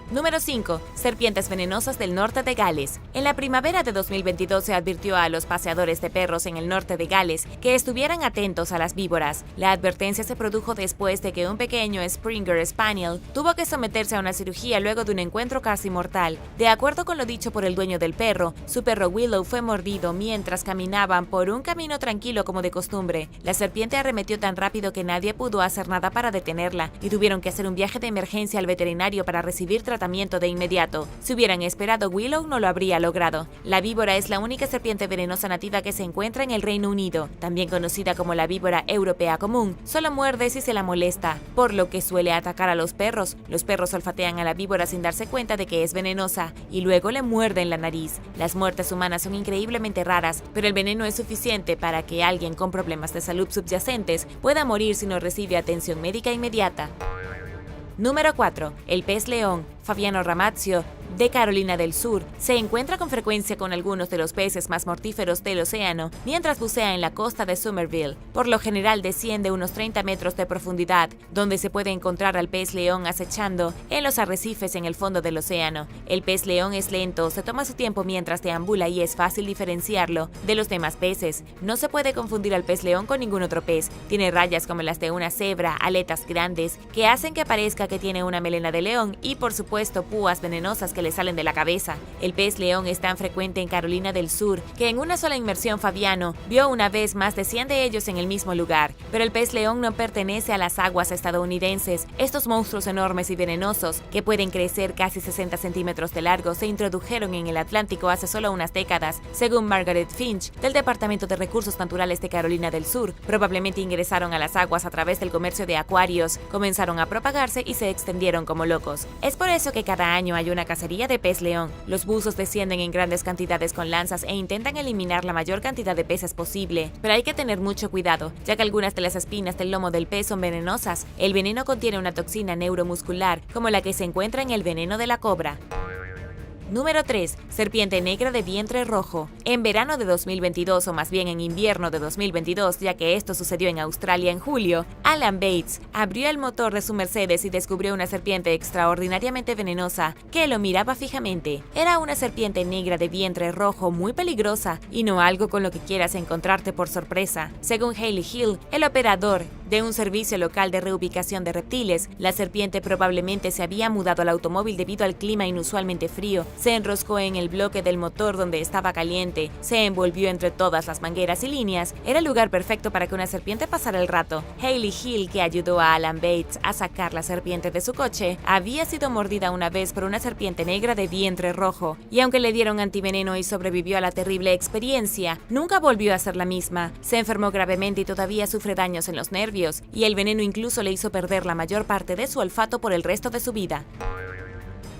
Número 5. Serpientes venenosas del norte de Gales. En la primavera de 2022 se advirtió a los paseadores de perros en el norte de Gales que estuvieran atentos a las víboras. La advertencia se produjo después de que un pequeño Springer Spaniel tuvo que someterse a una cirugía luego de un encuentro casi mortal. De acuerdo con lo dicho por el dueño del perro, su perro Willow fue mordido mientras caminaban por un camino tranquilo como de costumbre. La serpiente arremetió tan rápido que nadie pudo hacer nada para detenerla y tuvieron que hacer un viaje de emergencia al veterinario para recibir tratamiento de inmediato. Si hubieran esperado, Willow no lo habría logrado. La víbora es la única serpiente venenosa nativa que se encuentra en el Reino Unido, también conocida como la víbora europea común. Solo muerde si se la molesta, por lo que suele atacar a los perros. Los perros olfatean a la víbora sin darse cuenta de que es venenosa y luego le muerden la nariz. Las muertes humanas son increíblemente raras, pero el veneno es suficiente para que alguien con problemas de salud subyacentes pueda morir si no recibe atención médica inmediata. Número 4. El pez león. Fabiano Ramazio, de Carolina del Sur, se encuentra con frecuencia con algunos de los peces más mortíferos del océano mientras bucea en la costa de Somerville. Por lo general desciende unos 30 metros de profundidad, donde se puede encontrar al pez león acechando en los arrecifes en el fondo del océano. El pez león es lento, se toma su tiempo mientras deambula y es fácil diferenciarlo de los demás peces. No se puede confundir al pez león con ningún otro pez. Tiene rayas como las de una cebra, aletas grandes que hacen que parezca que tiene una melena de león y por supuesto púas venenosas que le salen de la cabeza. El pez león es tan frecuente en Carolina del Sur que en una sola inmersión Fabiano vio una vez más de 100 de ellos en el mismo lugar. Pero el pez león no pertenece a las aguas estadounidenses. Estos monstruos enormes y venenosos, que pueden crecer casi 60 centímetros de largo, se introdujeron en el Atlántico hace solo unas décadas. Según Margaret Finch, del Departamento de Recursos Naturales de Carolina del Sur, probablemente ingresaron a las aguas a través del comercio de acuarios, comenzaron a propagarse y se extendieron como locos. Es por eso que cada año hay una cacería de pez león. Los buzos descienden en grandes cantidades con lanzas e intentan eliminar la mayor cantidad de peces posible, pero hay que tener mucho cuidado, ya que algunas de las espinas del lomo del pez son venenosas. El veneno contiene una toxina neuromuscular, como la que se encuentra en el veneno de la cobra. Número 3. Serpiente negra de vientre rojo. En verano de 2022, o más bien en invierno de 2022, ya que esto sucedió en Australia en julio, Alan Bates abrió el motor de su Mercedes y descubrió una serpiente extraordinariamente venenosa que lo miraba fijamente. Era una serpiente negra de vientre rojo muy peligrosa y no algo con lo que quieras encontrarte por sorpresa. Según Hayley Hill, el operador de un servicio local de reubicación de reptiles. La serpiente probablemente se había mudado al automóvil debido al clima inusualmente frío, se enroscó en el bloque del motor donde estaba caliente, se envolvió entre todas las mangueras y líneas. Era el lugar perfecto para que una serpiente pasara el rato. Hailey Hill, que ayudó a Alan Bates a sacar la serpiente de su coche, había sido mordida una vez por una serpiente negra de vientre rojo, y aunque le dieron antiveneno y sobrevivió a la terrible experiencia, nunca volvió a ser la misma. Se enfermó gravemente y todavía sufre daños en los nervios, y el veneno incluso le hizo perder la mayor parte de su olfato por el resto de su vida.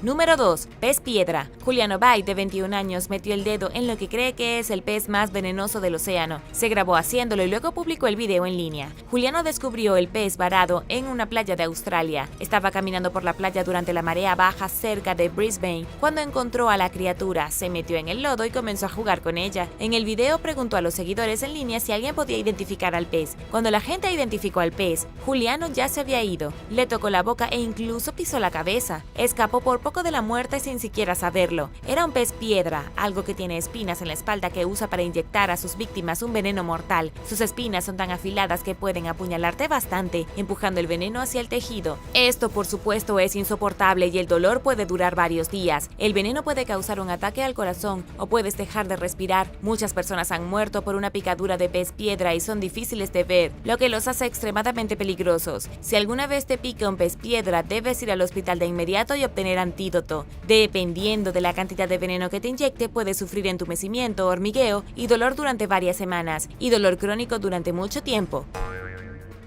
Número 2. Pez piedra. Julian Obaid, de 21 años, metió el dedo en lo que cree que es el pez más venenoso del océano. Se grabó haciéndolo y luego publicó el video en línea. Juliano descubrió el pez varado en una playa de Australia. Estaba caminando por la playa durante la marea baja cerca de Brisbane cuando encontró a la criatura, se metió en el lodo y comenzó a jugar con ella. En el video preguntó a los seguidores en línea si alguien podía identificar al pez. Cuando la gente identificó al pez, Juliano ya se había ido. Le tocó la boca e incluso pisó la cabeza. Escapó por poco de la muerte sin siquiera saberlo. Era un pez piedra, algo que tiene espinas en la espalda que usa para inyectar a sus víctimas un veneno mortal. Sus espinas son tan afiladas que pueden apuñalarte bastante, empujando el veneno hacia el tejido. Esto, por supuesto, es insoportable y el dolor puede durar varios días. El veneno puede causar un ataque al corazón o puedes dejar de respirar. Muchas personas han muerto por una picadura de pez piedra y son difíciles de ver, lo que los hace extremadamente peligrosos. Si alguna vez te pica un pez piedra, debes ir al hospital de inmediato y obtener antídoto. Dependiendo de la cantidad de veneno que te inyecte, puedes sufrir entumecimiento, hormigueo y dolor durante varias semanas, y dolor crónico durante mucho tiempo.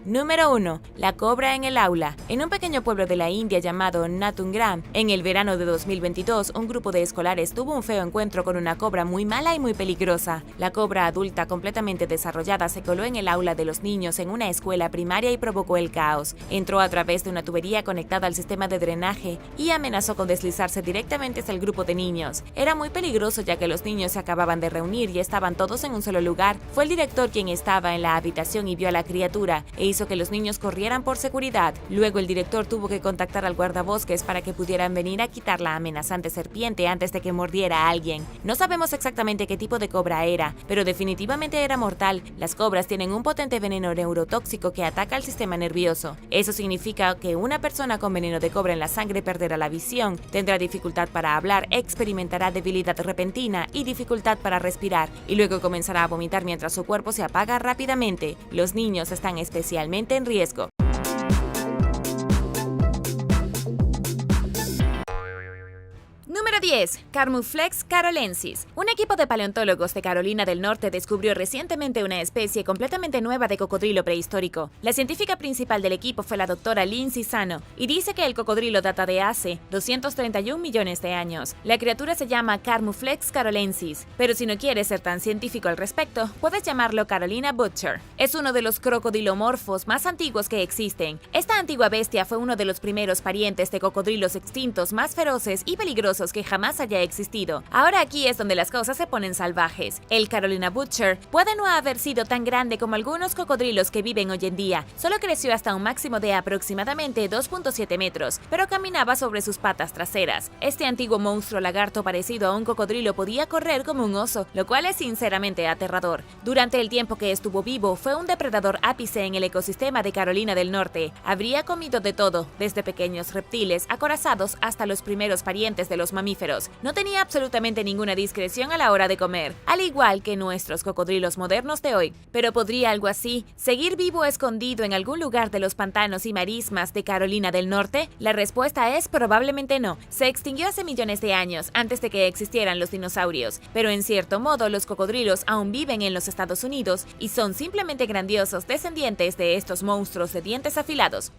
Número 1. La cobra en el aula. En un pequeño pueblo de la India llamado Natungram, en el verano de 2022, un grupo de escolares tuvo un feo encuentro con una cobra muy mala y muy peligrosa. La cobra adulta completamente desarrollada se coló en el aula de los niños en una escuela primaria y provocó el caos. Entró a través de una tubería conectada al sistema de drenaje y amenazó con deslizarse directamente hacia el grupo de niños. Era muy peligroso ya que los niños se acababan de reunir y estaban todos en un solo lugar. Fue el director quien estaba en la habitación y vio a la criatura e hizo que los niños corrieran por seguridad. Luego el director tuvo que contactar al guardabosques para que pudieran venir a quitar la amenazante serpiente antes de que mordiera a alguien. No sabemos exactamente qué tipo de cobra era, pero definitivamente era mortal. Las cobras tienen un potente veneno neurotóxico que ataca al sistema nervioso. Eso significa que una persona con veneno de cobra en la sangre perderá la visión, tendrá dificultad para hablar, experimentará debilidad repentina y dificultad para respirar, y luego comenzará a vomitar mientras su cuerpo se apaga rápidamente. Los niños están especialmente en riesgo. Número 10. Carmuflex carolensis. Un equipo de paleontólogos de Carolina del Norte descubrió recientemente una especie completamente nueva de cocodrilo prehistórico. La científica principal del equipo fue la doctora Lindsay Sano y dice que el cocodrilo data de hace 231 millones de años. La criatura se llama Carmuflex carolensis, pero si no quieres ser tan científico al respecto, puedes llamarlo Carolina Butcher. Es uno de los crocodilomorfos más antiguos que existen. Esta antigua bestia fue uno de los primeros parientes de cocodrilos extintos más feroces y peligrosos que jamás haya existido. Ahora aquí es donde las cosas se ponen salvajes. El Carolina Butcher puede no haber sido tan grande como algunos cocodrilos que viven hoy en día. Solo creció hasta un máximo de aproximadamente 2.7 metros, pero caminaba sobre sus patas traseras. Este antiguo monstruo lagarto parecido a un cocodrilo podía correr como un oso, lo cual es sinceramente aterrador. Durante el tiempo que estuvo vivo, fue un depredador ápice en el ecosistema de Carolina del Norte. Habría comido de todo, desde pequeños reptiles acorazados hasta los primeros parientes de los mamíferos. No tenía absolutamente ninguna discreción a la hora de comer, al igual que nuestros cocodrilos modernos de hoy. Pero ¿podría algo así seguir vivo escondido en algún lugar de los pantanos y marismas de Carolina del Norte? La respuesta es probablemente no. Se extinguió hace millones de años, antes de que existieran los dinosaurios, pero en cierto modo los cocodrilos aún viven en los Estados Unidos y son simplemente grandiosos descendientes de estos monstruos de dientes afilados.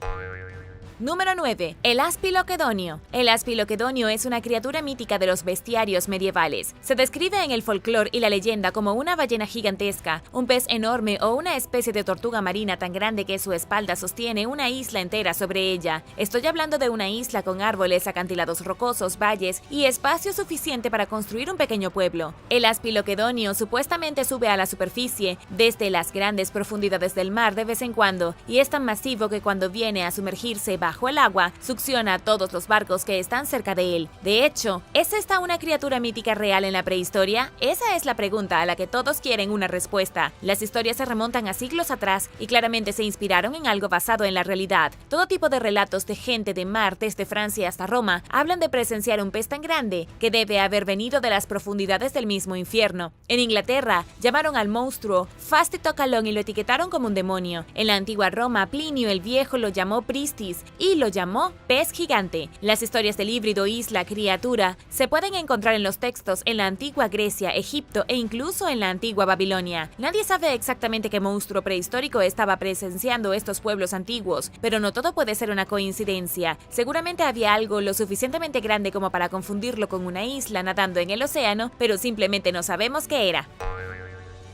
Número 9. El aspiloquedonio. El aspiloquedonio es una criatura mítica de los bestiarios medievales. Se describe en el folclore y la leyenda como una ballena gigantesca, un pez enorme o una especie de tortuga marina tan grande que su espalda sostiene una isla entera sobre ella. Estoy hablando de una isla con árboles, acantilados rocosos, valles y espacio suficiente para construir un pequeño pueblo. El aspiloquedonio supuestamente sube a la superficie desde las grandes profundidades del mar de vez en cuando y es tan masivo que cuando viene a sumergirse bajo bajo el agua succiona a todos los barcos que están cerca de él. De hecho, ¿es esta una criatura mítica real en la prehistoria? Esa es la pregunta a la que todos quieren una respuesta. Las historias se remontan a siglos atrás y claramente se inspiraron en algo basado en la realidad. Todo tipo de relatos de gente de mar, desde Francia hasta Roma, hablan de presenciar un pez tan grande que debe haber venido de las profundidades del mismo infierno. En Inglaterra, llamaron al monstruo Fastitocalón y lo etiquetaron como un demonio. En la antigua Roma, Plinio el Viejo lo llamó Pristis y lo llamó pez gigante. Las historias del híbrido isla criatura se pueden encontrar en los textos en la antigua Grecia, Egipto e incluso en la antigua Babilonia. Nadie sabe exactamente qué monstruo prehistórico estaba presenciando estos pueblos antiguos, pero no todo puede ser una coincidencia. Seguramente había algo lo suficientemente grande como para confundirlo con una isla nadando en el océano, pero simplemente no sabemos qué era.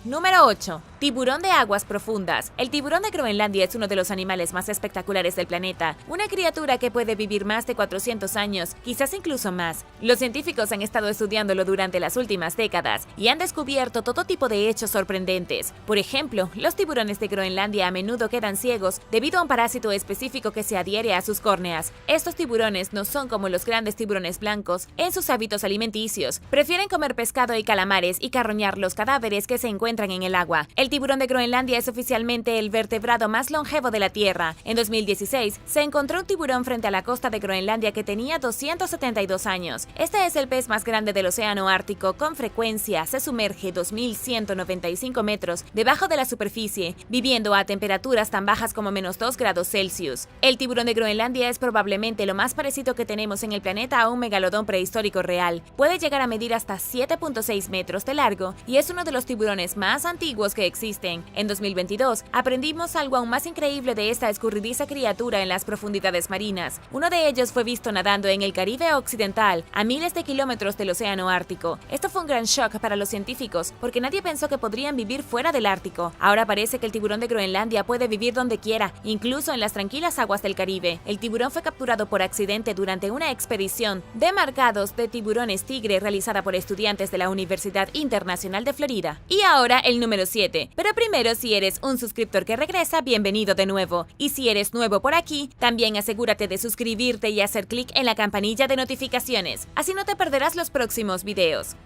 Número 8. Tiburón de aguas profundas. El tiburón de Groenlandia es uno de los animales más espectaculares del planeta, una criatura que puede vivir más de 400 años, quizás incluso más. Los científicos han estado estudiándolo durante las últimas décadas y han descubierto todo tipo de hechos sorprendentes. Por ejemplo, los tiburones de Groenlandia a menudo quedan ciegos debido a un parásito específico que se adhiere a sus córneas. Estos tiburones no son como los grandes tiburones blancos en sus hábitos alimenticios. Prefieren comer pescado y calamares y carroñar los cadáveres que se encuentran en el agua. El tiburón de Groenlandia es oficialmente el vertebrado más longevo de la Tierra. En 2016, se encontró un tiburón frente a la costa de Groenlandia que tenía 272 años. Este es el pez más grande del océano Ártico. Con frecuencia se sumerge 2.195 metros debajo de la superficie, viviendo a temperaturas tan bajas como -2 grados Celsius. El tiburón de Groenlandia es probablemente lo más parecido que tenemos en el planeta a un megalodón prehistórico real. Puede llegar a medir hasta 7.6 metros de largo y es uno de los tiburones más antiguos que existen. En 2022, aprendimos algo aún más increíble de esta escurridiza criatura en las profundidades marinas. Uno de ellos fue visto nadando en el Caribe Occidental, a miles de kilómetros del océano Ártico. Esto fue un gran shock para los científicos, porque nadie pensó que podrían vivir fuera del Ártico. Ahora parece que el tiburón de Groenlandia puede vivir donde quiera, incluso en las tranquilas aguas del Caribe. El tiburón fue capturado por accidente durante una expedición de marcados de tiburones tigre realizada por estudiantes de la Universidad Internacional de Florida. Y ahora el número 7. Pero primero, si eres un suscriptor que regresa, bienvenido de nuevo. Y si eres nuevo por aquí, también asegúrate de suscribirte y hacer clic en la campanilla de notificaciones. Así no te perderás los próximos videos.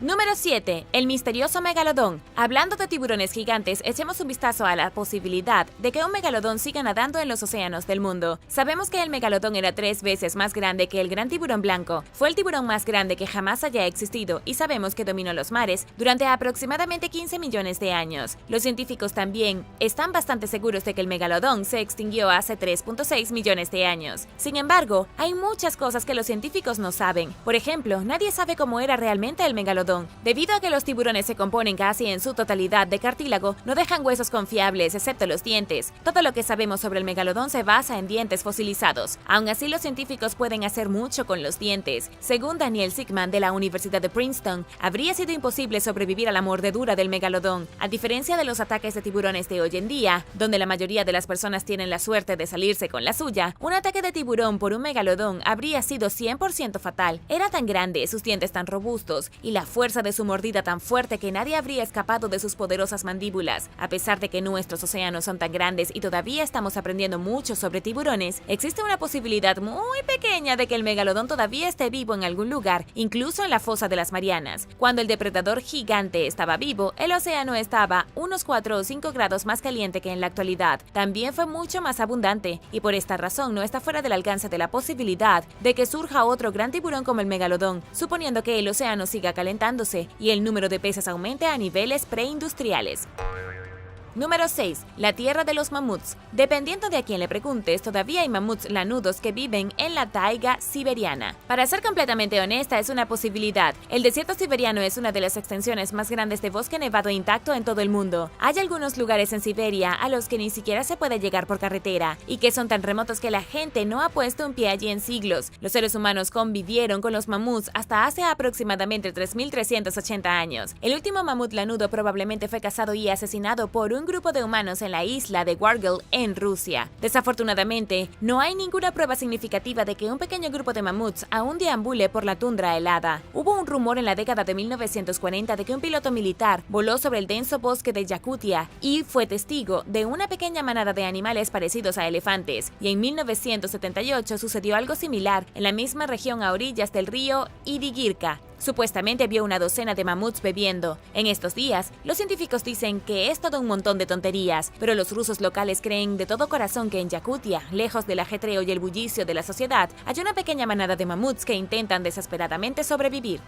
Número 7. El misterioso megalodón. Hablando de tiburones gigantes, echemos un vistazo a la posibilidad de que un megalodón siga nadando en los océanos del mundo. Sabemos que el megalodón era 3 veces más grande que el gran tiburón blanco. Fue el tiburón más grande que jamás haya existido y sabemos que dominó los mares durante aproximadamente 15 millones de años. Los científicos también están bastante seguros de que el megalodón se extinguió hace 3.6 millones de años. Sin embargo, hay muchas cosas que los científicos no saben. Por ejemplo, nadie sabe cómo era realmente el megalodón. Debido a que los tiburones se componen casi en su totalidad de cartílago, no dejan huesos confiables excepto los dientes. Todo lo que sabemos sobre el megalodón se basa en dientes fosilizados. Aún así, los científicos pueden hacer mucho con los dientes. Según Daniel Sigman de la Universidad de Princeton, habría sido imposible sobrevivir a la mordedura del megalodón. A diferencia de los ataques de tiburones de hoy en día, donde la mayoría de las personas tienen la suerte de salirse con la suya, un ataque de tiburón por un megalodón habría sido 100% fatal. Era tan grande, sus dientes tan robustos y la fuerza de su mordida tan fuerte que nadie habría escapado de sus poderosas mandíbulas. A pesar de que nuestros océanos son tan grandes y todavía estamos aprendiendo mucho sobre tiburones, existe una posibilidad muy pequeña de que el megalodón todavía esté vivo en algún lugar, incluso en la fosa de las Marianas. Cuando el depredador gigante estaba vivo, el océano estaba unos 4 o 5 grados más caliente que en la actualidad. También fue mucho más abundante, y por esta razón no está fuera del alcance de la posibilidad de que surja otro gran tiburón como el megalodón, suponiendo que el océano siga calentando y el número de peces aumente a niveles preindustriales. Número 6. La tierra de los mamuts. Dependiendo de a quién le preguntes, todavía hay mamuts lanudos que viven en la taiga siberiana. Para ser completamente honesta, es una posibilidad. El desierto siberiano es una de las extensiones más grandes de bosque nevado intacto en todo el mundo. Hay algunos lugares en Siberia a los que ni siquiera se puede llegar por carretera y que son tan remotos que la gente no ha puesto un pie allí en siglos. Los seres humanos convivieron con los mamuts hasta hace aproximadamente 3.380 años. El último mamut lanudo probablemente fue cazado y asesinado por un grupo de humanos en la isla de Wargel, en Rusia. Desafortunadamente, no hay ninguna prueba significativa de que un pequeño grupo de mamuts aún deambule por la tundra helada. Hubo un rumor en la década de 1940 de que un piloto militar voló sobre el denso bosque de Yakutia y fue testigo de una pequeña manada de animales parecidos a elefantes, y en 1978 sucedió algo similar en la misma región a orillas del río Idigirka. Supuestamente vio una docena de mamuts bebiendo. En estos días, los científicos dicen que es todo un montón de tonterías, pero los rusos locales creen de todo corazón que en Yakutia, lejos del ajetreo y el bullicio de la sociedad, hay una pequeña manada de mamuts que intentan desesperadamente sobrevivir.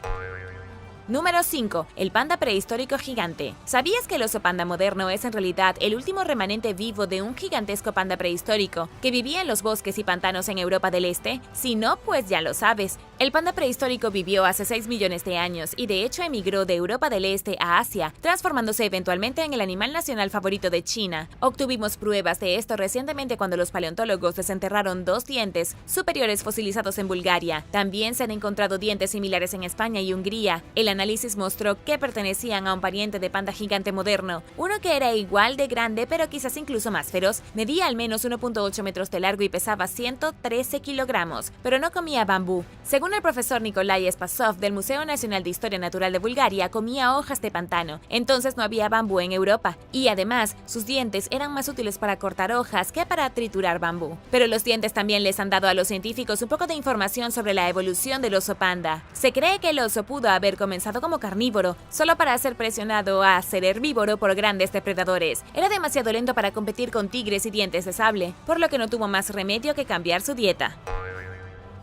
Número 5. El panda prehistórico gigante. ¿Sabías que el oso panda moderno es en realidad el último remanente vivo de un gigantesco panda prehistórico que vivía en los bosques y pantanos en Europa del Este? Si no, pues ya lo sabes. El panda prehistórico vivió hace 6 millones de años y de hecho emigró de Europa del Este a Asia, transformándose eventualmente en el animal nacional favorito de China. Obtuvimos pruebas de esto recientemente cuando los paleontólogos desenterraron 2 dientes superiores fosilizados en Bulgaria. También se han encontrado dientes similares en España y Hungría. El análisis mostró que pertenecían a un pariente de panda gigante moderno, uno que era igual de grande pero quizás incluso más feroz, medía al menos 1.8 metros de largo y pesaba 113 kilogramos, pero no comía bambú. Según el profesor Nikolai Spasov del Museo Nacional de Historia Natural de Bulgaria, comía hojas de pantano, entonces no había bambú en Europa, y además sus dientes eran más útiles para cortar hojas que para triturar bambú. Pero los dientes también les han dado a los científicos un poco de información sobre la evolución del oso panda. Se cree que el oso pudo haber comenzado como carnívoro, solo para ser presionado a ser herbívoro por grandes depredadores. Era demasiado lento para competir con tigres y dientes de sable, por lo que no tuvo más remedio que cambiar su dieta.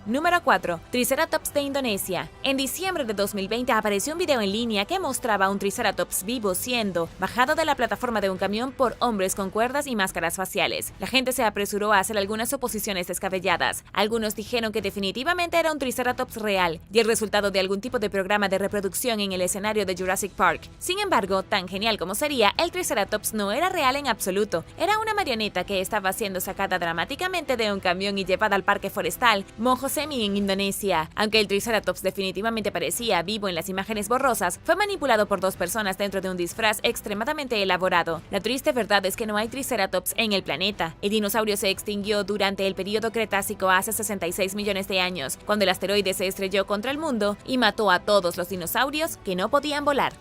Número 4. Triceratops de Indonesia. En diciembre de 2020 apareció un video en línea que mostraba a un Triceratops vivo siendo bajado de la plataforma de un camión por hombres con cuerdas y máscaras faciales. La gente se apresuró a hacer algunas suposiciones descabelladas. Algunos dijeron que definitivamente era un Triceratops real y el resultado de algún tipo de programa de reproducción en el escenario de Jurassic Park. Sin embargo, tan genial como sería, el Triceratops no era real en absoluto. Era una marioneta que estaba siendo sacada dramáticamente de un camión y llevada al parque forestal Mojo Semi en Indonesia. Aunque el Triceratops definitivamente parecía vivo en las imágenes borrosas, fue manipulado por 2 personas dentro de un disfraz extremadamente elaborado. La triste verdad es que no hay Triceratops en el planeta. El dinosaurio se extinguió durante el período Cretácico hace 66 millones de años, cuando el asteroide se estrelló contra el mundo y mató a todos los dinosaurios que no podían volar.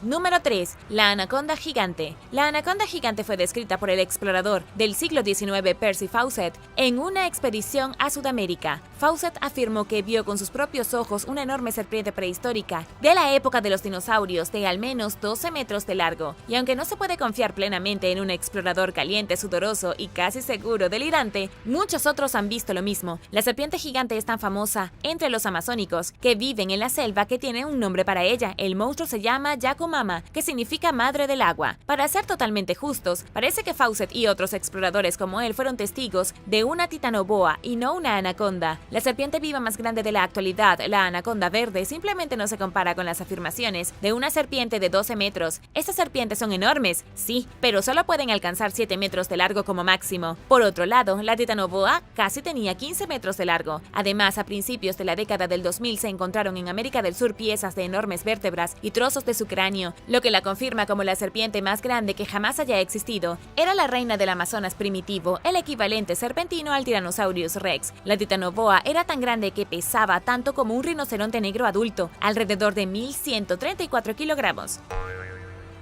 Número 3. La anaconda gigante. La anaconda gigante fue descrita por el explorador del siglo XIX Percy Fawcett en una expedición a Sudamérica. Fawcett afirmó que vio con sus propios ojos una enorme serpiente prehistórica de la época de los dinosaurios de al menos 12 metros de largo. Y aunque no se puede confiar plenamente en un explorador caliente, sudoroso y casi seguro delirante, muchos otros han visto lo mismo. La serpiente gigante es tan famosa entre los amazónicos que viven en la selva que tiene un nombre para ella. El monstruo se llama Yakumama, que significa madre del agua. Para ser totalmente justos, parece que Fawcett y otros exploradores como él fueron testigos de una titanoboa y no una anaconda. La serpiente viva más grande de la actualidad, la anaconda verde, simplemente no se compara con las afirmaciones de una serpiente de 12 metros. Estas serpientes son enormes, sí, pero solo pueden alcanzar 7 metros de largo como máximo. Por otro lado, la titanoboa casi tenía 15 metros de largo. Además, a principios de la década del 2000 se encontraron en América del Sur piezas de enormes vértebras y trozos de su cráneo, lo que la confirma como la serpiente más grande que jamás haya existido. Era la reina del Amazonas primitivo, el equivalente serpentino al Tyrannosaurus Rex. La titanoboa era tan grande que pesaba tanto como un rinoceronte negro adulto, alrededor de 1.134 kilogramos.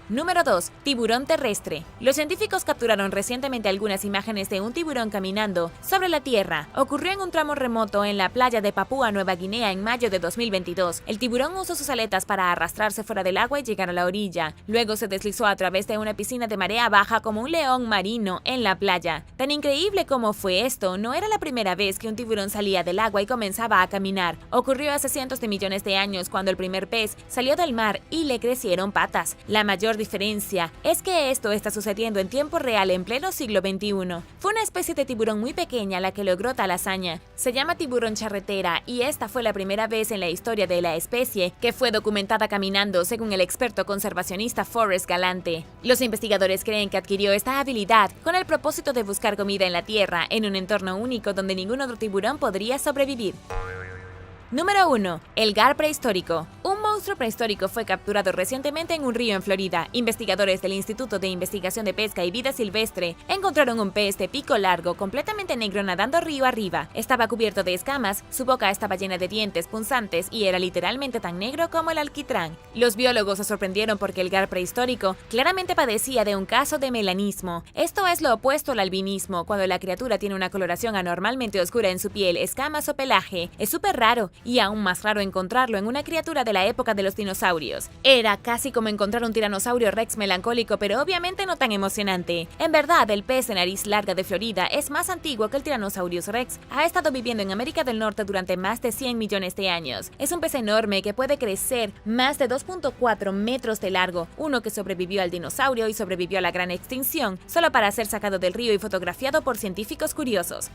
Número 2. Tiburón terrestre. Los científicos capturaron recientemente algunas imágenes de un tiburón caminando sobre la tierra. Ocurrió en un tramo remoto en la playa de Papúa Nueva Guinea en mayo de 2022. El tiburón usó sus aletas para arrastrarse fuera del agua y llegar a la orilla. Luego se deslizó a través de una piscina de marea baja como un león marino en la playa. Tan increíble como fue esto, no era la primera vez que un tiburón salía del agua y comenzaba a caminar. Ocurrió hace cientos de millones de años cuando el primer pez salió del mar y le crecieron patas. La mayor diferencia es que esto está sucediendo en tiempo real en pleno siglo XXI. Fue una especie de tiburón muy pequeña la que logró tal hazaña. Se llama tiburón charretera y esta fue la primera vez en la historia de la especie que fue documentada caminando, según el experto conservacionista Forrest Galante. Los investigadores creen que adquirió esta habilidad con el propósito de buscar comida en la tierra en un entorno único donde ningún otro tiburón podría sobrevivir. Número 1. El gar prehistórico. Un monstruo prehistórico fue capturado recientemente en un río en Florida. Investigadores del Instituto de Investigación de Pesca y Vida Silvestre encontraron un pez de pico largo, completamente negro, nadando río arriba. Estaba cubierto de escamas, su boca estaba llena de dientes punzantes y era literalmente tan negro como el alquitrán. Los biólogos se sorprendieron porque el gar prehistórico claramente padecía de un caso de melanismo. Esto es lo opuesto al albinismo, cuando la criatura tiene una coloración anormalmente oscura en su piel, escamas o pelaje. Es súper raro, y aún más raro encontrarlo en una criatura de la época de los dinosaurios. Era casi como encontrar un tiranosaurio rex melancólico, pero obviamente no tan emocionante. En verdad, el pez de nariz larga de Florida es más antiguo que el Tyrannosaurus rex. Ha estado viviendo en América del Norte durante más de 100 millones de años. Es un pez enorme que puede crecer más de 2.4 metros de largo, uno que sobrevivió al dinosaurio y sobrevivió a la gran extinción, solo para ser sacado del río y fotografiado por científicos curiosos.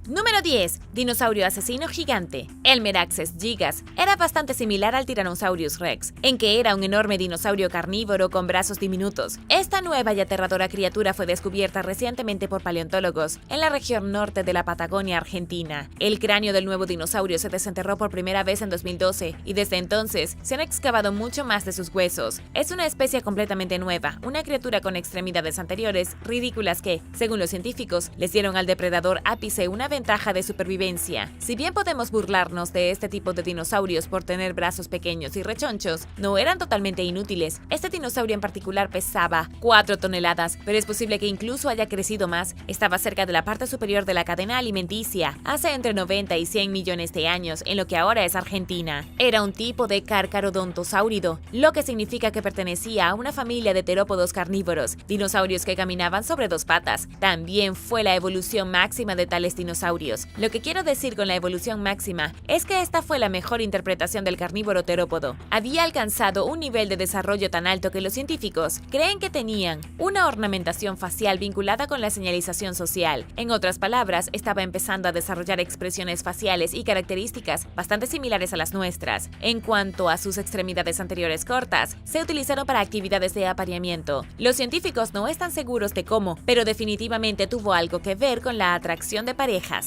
Número 10. Dinosaurio asesino gigante. El Meraxes gigas era bastante similar al Tyrannosaurus rex, en que era un enorme dinosaurio carnívoro con brazos diminutos. Esta nueva y aterradora criatura fue descubierta recientemente por paleontólogos en la región norte de la Patagonia, Argentina. El cráneo del nuevo dinosaurio se desenterró por primera vez en 2012 y desde entonces se han excavado mucho más de sus huesos. Es una especie completamente nueva, una criatura con extremidades anteriores ridículas que, según los científicos, les dieron al depredador ápice una ventaja de supervivencia. Si bien podemos burlarnos de este tipo de dinosaurios por tener brazos pequeños y rechonchos, no eran totalmente inútiles. Este dinosaurio en particular pesaba 4 toneladas, pero es posible que incluso haya crecido más. Estaba cerca de la parte superior de la cadena alimenticia, hace entre 90 y 100 millones de años, en lo que ahora es Argentina. Era un tipo de carcharodontosáurido, lo que significa que pertenecía a una familia de terópodos carnívoros, dinosaurios que caminaban sobre 2 patas. También fue la evolución máxima de tales dinosaurios. Lo que quiero decir con la evolución máxima es que esta fue la mejor interpretación del carnívoro terópodo. Había alcanzado un nivel de desarrollo tan alto que los científicos creen que tenían una ornamentación facial vinculada con la señalización social. En otras palabras, estaba empezando a desarrollar expresiones faciales y características bastante similares a las nuestras. En cuanto a sus extremidades anteriores cortas, se utilizaron para actividades de apareamiento. Los científicos no están seguros de cómo, pero definitivamente tuvo algo que ver con la atracción de parejas.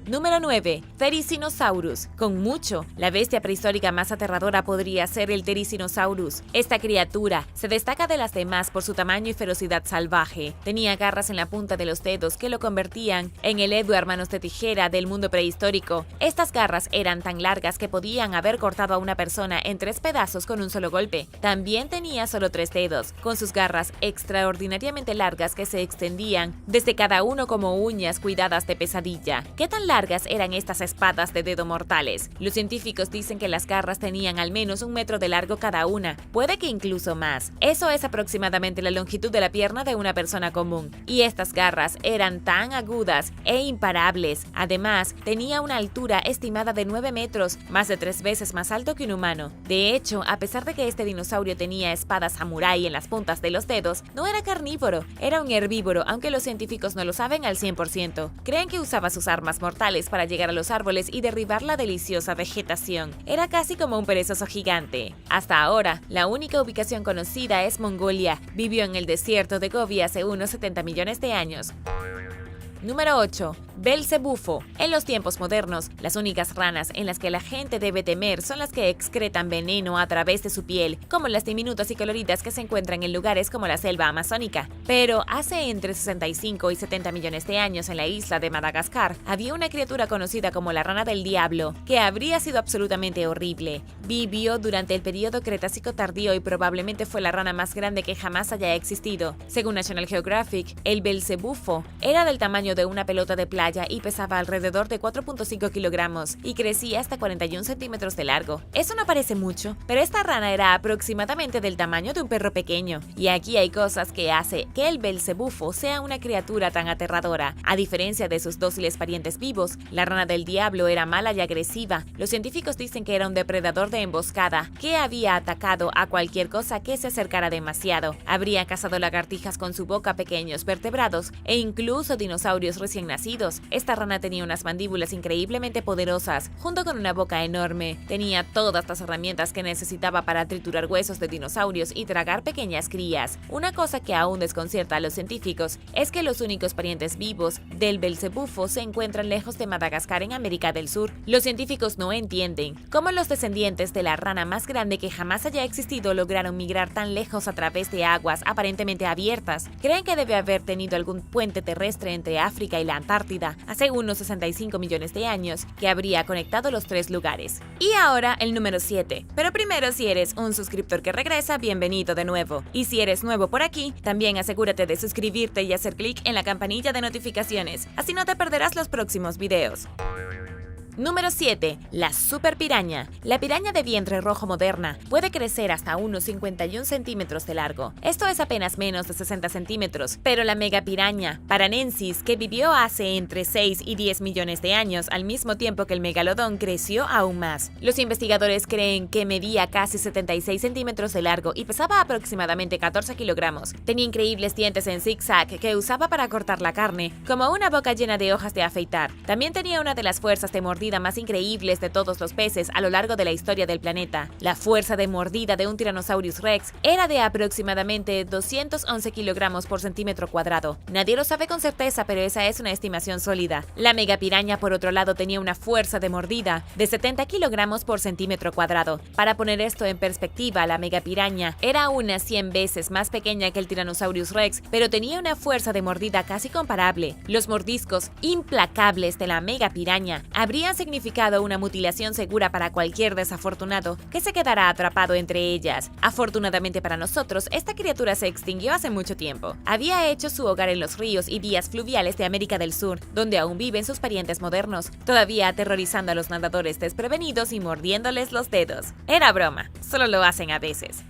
Número 9. Therizinosaurus. Con mucho, la bestia prehistórica más aterradora podría ser el Therizinosaurus. Esta criatura se destaca de las demás por su tamaño y ferocidad salvaje. Tenía garras en la punta de los dedos que lo convertían en el Edward manos de tijera del mundo prehistórico. Estas garras eran tan largas que podían haber cortado a una persona en 3 pedazos con un solo golpe. También tenía solo 3 dedos, con sus garras extraordinariamente largas que se extendían desde cada uno como uñas cuidadas de pesadilla. ¿Qué tan largas eran estas espadas de dedo mortales? Los científicos dicen que las garras tenían al menos 1 metro de largo cada una, puede que incluso más. Eso es aproximadamente la longitud de la pierna de una persona común. Y estas garras eran tan agudas e imparables. Además, tenía una altura estimada de 9 metros, más de 3 veces más alto que un humano. De hecho, a pesar de que este dinosaurio tenía espadas samurái en las puntas de los dedos, no era carnívoro, era un herbívoro, aunque los científicos no lo saben al 100%. Creen que usaba sus armas mortales para llegar a los árboles y derribar la deliciosa vegetación. Era casi como un perezoso gigante. Hasta ahora, la única ubicación conocida es Mongolia. Vivió en el desierto de Gobi hace unos 70 millones de años. Número 8. Belcebufo. En los tiempos modernos, las únicas ranas en las que la gente debe temer son las que excretan veneno a través de su piel, como las diminutas y coloridas que se encuentran en lugares como la selva amazónica. Pero hace entre 65 y 70 millones de años en la isla de Madagascar, había una criatura conocida como la rana del diablo, que habría sido absolutamente horrible. Vivió durante el periodo Cretácico tardío y probablemente fue la rana más grande que jamás haya existido. Según National Geographic, el Belcebufo era del tamaño de una pelota de playa y pesaba alrededor de 4.5 kilogramos y crecía hasta 41 centímetros de largo. Eso no parece mucho, pero esta rana era aproximadamente del tamaño de un perro pequeño. Y aquí hay cosas que hace que el Belcebufo sea una criatura tan aterradora. A diferencia de sus dóciles parientes vivos, la rana del diablo era mala y agresiva. Los científicos dicen que era un depredador de emboscada, que había atacado a cualquier cosa que se acercara demasiado. Habría cazado lagartijas con su boca, pequeños vertebrados e incluso dinosaurios recién nacidos. humanos. Esta rana tenía unas mandíbulas increíblemente poderosas, junto con una boca enorme. Tenía todas las herramientas que necesitaba para triturar huesos de dinosaurios y tragar pequeñas crías. Una cosa que aún desconcierta a los científicos es que los únicos parientes vivos del belcebufo se encuentran lejos de Madagascar en América del Sur. Los científicos no entienden cómo los descendientes de la rana más grande que jamás haya existido lograron migrar tan lejos a través de aguas aparentemente abiertas. Creen que debe haber tenido algún puente terrestre entre África y la Antártida hace unos 65 millones de años que habría conectado los tres lugares. Y ahora el número 7. Pero primero, si eres un suscriptor que regresa, bienvenido de nuevo. Y si eres nuevo por aquí, también asegúrate de suscribirte y hacer clic en la campanilla de notificaciones, así no te perderás los próximos videos. Número 7. La super piraña. La piraña de vientre rojo moderna puede crecer hasta unos 51 centímetros de largo. Esto es apenas menos de 60 centímetros, pero la megapiraña paranensis, que vivió hace entre 6 y 10 millones de años al mismo tiempo que el megalodón, creció aún más. Los investigadores creen que medía casi 76 centímetros de largo y pesaba aproximadamente 14 kilogramos. Tenía increíbles dientes en zigzag que usaba para cortar la carne, como una boca llena de hojas de afeitar. También tenía una de las fuerzas de mordida más increíbles de todos los peces a lo largo de la historia del planeta. La fuerza de mordida de un Tyrannosaurus Rex era de aproximadamente 211 kilogramos por centímetro cuadrado. Nadie lo sabe con certeza, pero esa es una estimación sólida. La megapiraña, por otro lado, tenía una fuerza de mordida de 70 kilogramos por centímetro cuadrado. Para poner esto en perspectiva, la megapiraña era unas 100 veces más pequeña que el Tyrannosaurus Rex, pero tenía una fuerza de mordida casi comparable. Los mordiscos implacables de la megapiraña habrían significado una mutilación segura para cualquier desafortunado que se quedara atrapado entre ellas. Afortunadamente para nosotros, esta criatura se extinguió hace mucho tiempo. Había hecho su hogar en los ríos y vías fluviales de América del Sur, donde aún viven sus parientes modernos, todavía aterrorizando a los nadadores desprevenidos y mordiéndoles los dedos. Era broma, solo lo hacen a veces.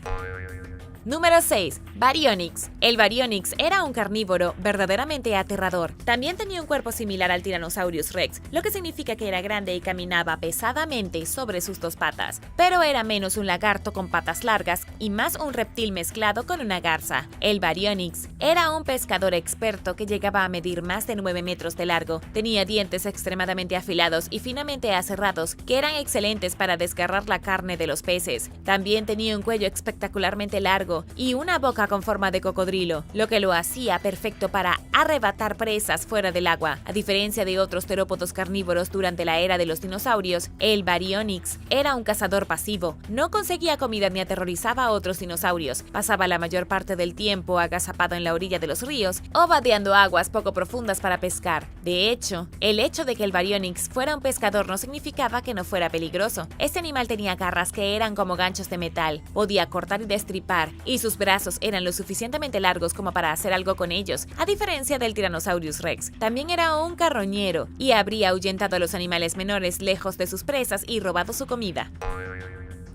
Número 6. Baryonyx. El Baryonyx era un carnívoro verdaderamente aterrador. También tenía un cuerpo similar al Tyrannosaurus Rex, lo que significa que era grande y caminaba pesadamente sobre sus dos patas. Pero era menos un lagarto con patas largas y más un reptil mezclado con una garza. El Baryonyx era un pescador experto que llegaba a medir más de 9 metros de largo. Tenía dientes extremadamente afilados y finamente aserrados que eran excelentes para desgarrar la carne de los peces. También tenía un cuello espectacularmente largo y una boca con forma de cocodrilo, lo que lo hacía perfecto para arrebatar presas fuera del agua. A diferencia de otros terópodos carnívoros durante la era de los dinosaurios, el Baryonyx era un cazador pasivo. No conseguía comida ni aterrorizaba a otros dinosaurios. Pasaba la mayor parte del tiempo agazapado en la orilla de los ríos o vadeando aguas poco profundas para pescar. De hecho, el hecho de que el Baryonyx fuera un pescador no significaba que no fuera peligroso. Este animal tenía garras que eran como ganchos de metal, podía cortar y destripar, y sus brazos eran lo suficientemente largos como para hacer algo con ellos, a diferencia del Tyrannosaurus Rex. También era un carroñero y habría ahuyentado a los animales menores lejos de sus presas y robado su comida.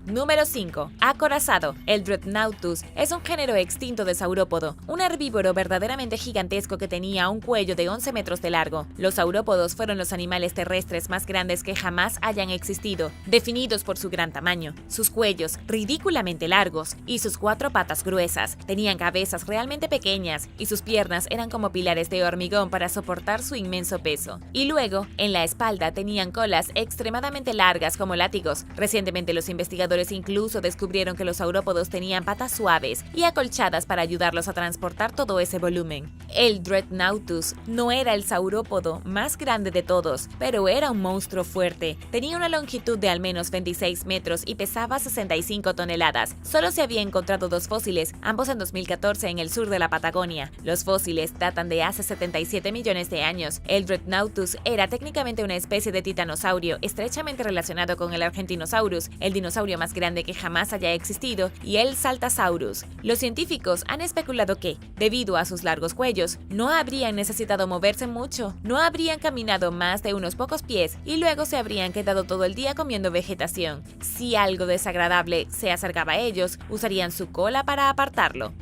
Número 5. Acorazado. El Dreadnoughtus es un género extinto de saurópodo, un herbívoro verdaderamente gigantesco que tenía un cuello de 11 metros de largo. Los saurópodos fueron los animales terrestres más grandes que jamás hayan existido, definidos por su gran tamaño, sus cuellos ridículamente largos y sus 4 patas gruesas. Tenían cabezas realmente pequeñas y sus piernas eran como pilares de hormigón para soportar su inmenso peso. Y luego, en la espalda tenían colas extremadamente largas como látigos. Recientemente los investigadores incluso descubrieron que los saurópodos tenían patas suaves y acolchadas para ayudarlos a transportar todo ese volumen. El Dreadnoughtus no era el saurópodo más grande de todos, pero era un monstruo fuerte. Tenía una longitud de al menos 26 metros y pesaba 65 toneladas. Solo se había encontrado 2 fósiles, ambos en 2014 en el sur de la Patagonia. Los fósiles datan de hace 77 millones de años. El Dreadnoughtus era técnicamente una especie de titanosaurio estrechamente relacionado con el Argentinosaurus, el dinosaurio más grande que jamás haya existido, y el Saltasaurus. Los científicos han especulado que, debido a sus largos cuellos, no habrían necesitado moverse mucho, no habrían caminado más de unos pocos pies y luego se habrían quedado todo el día comiendo vegetación. Si algo desagradable se acercaba a ellos, usarían su cola para apartarlo.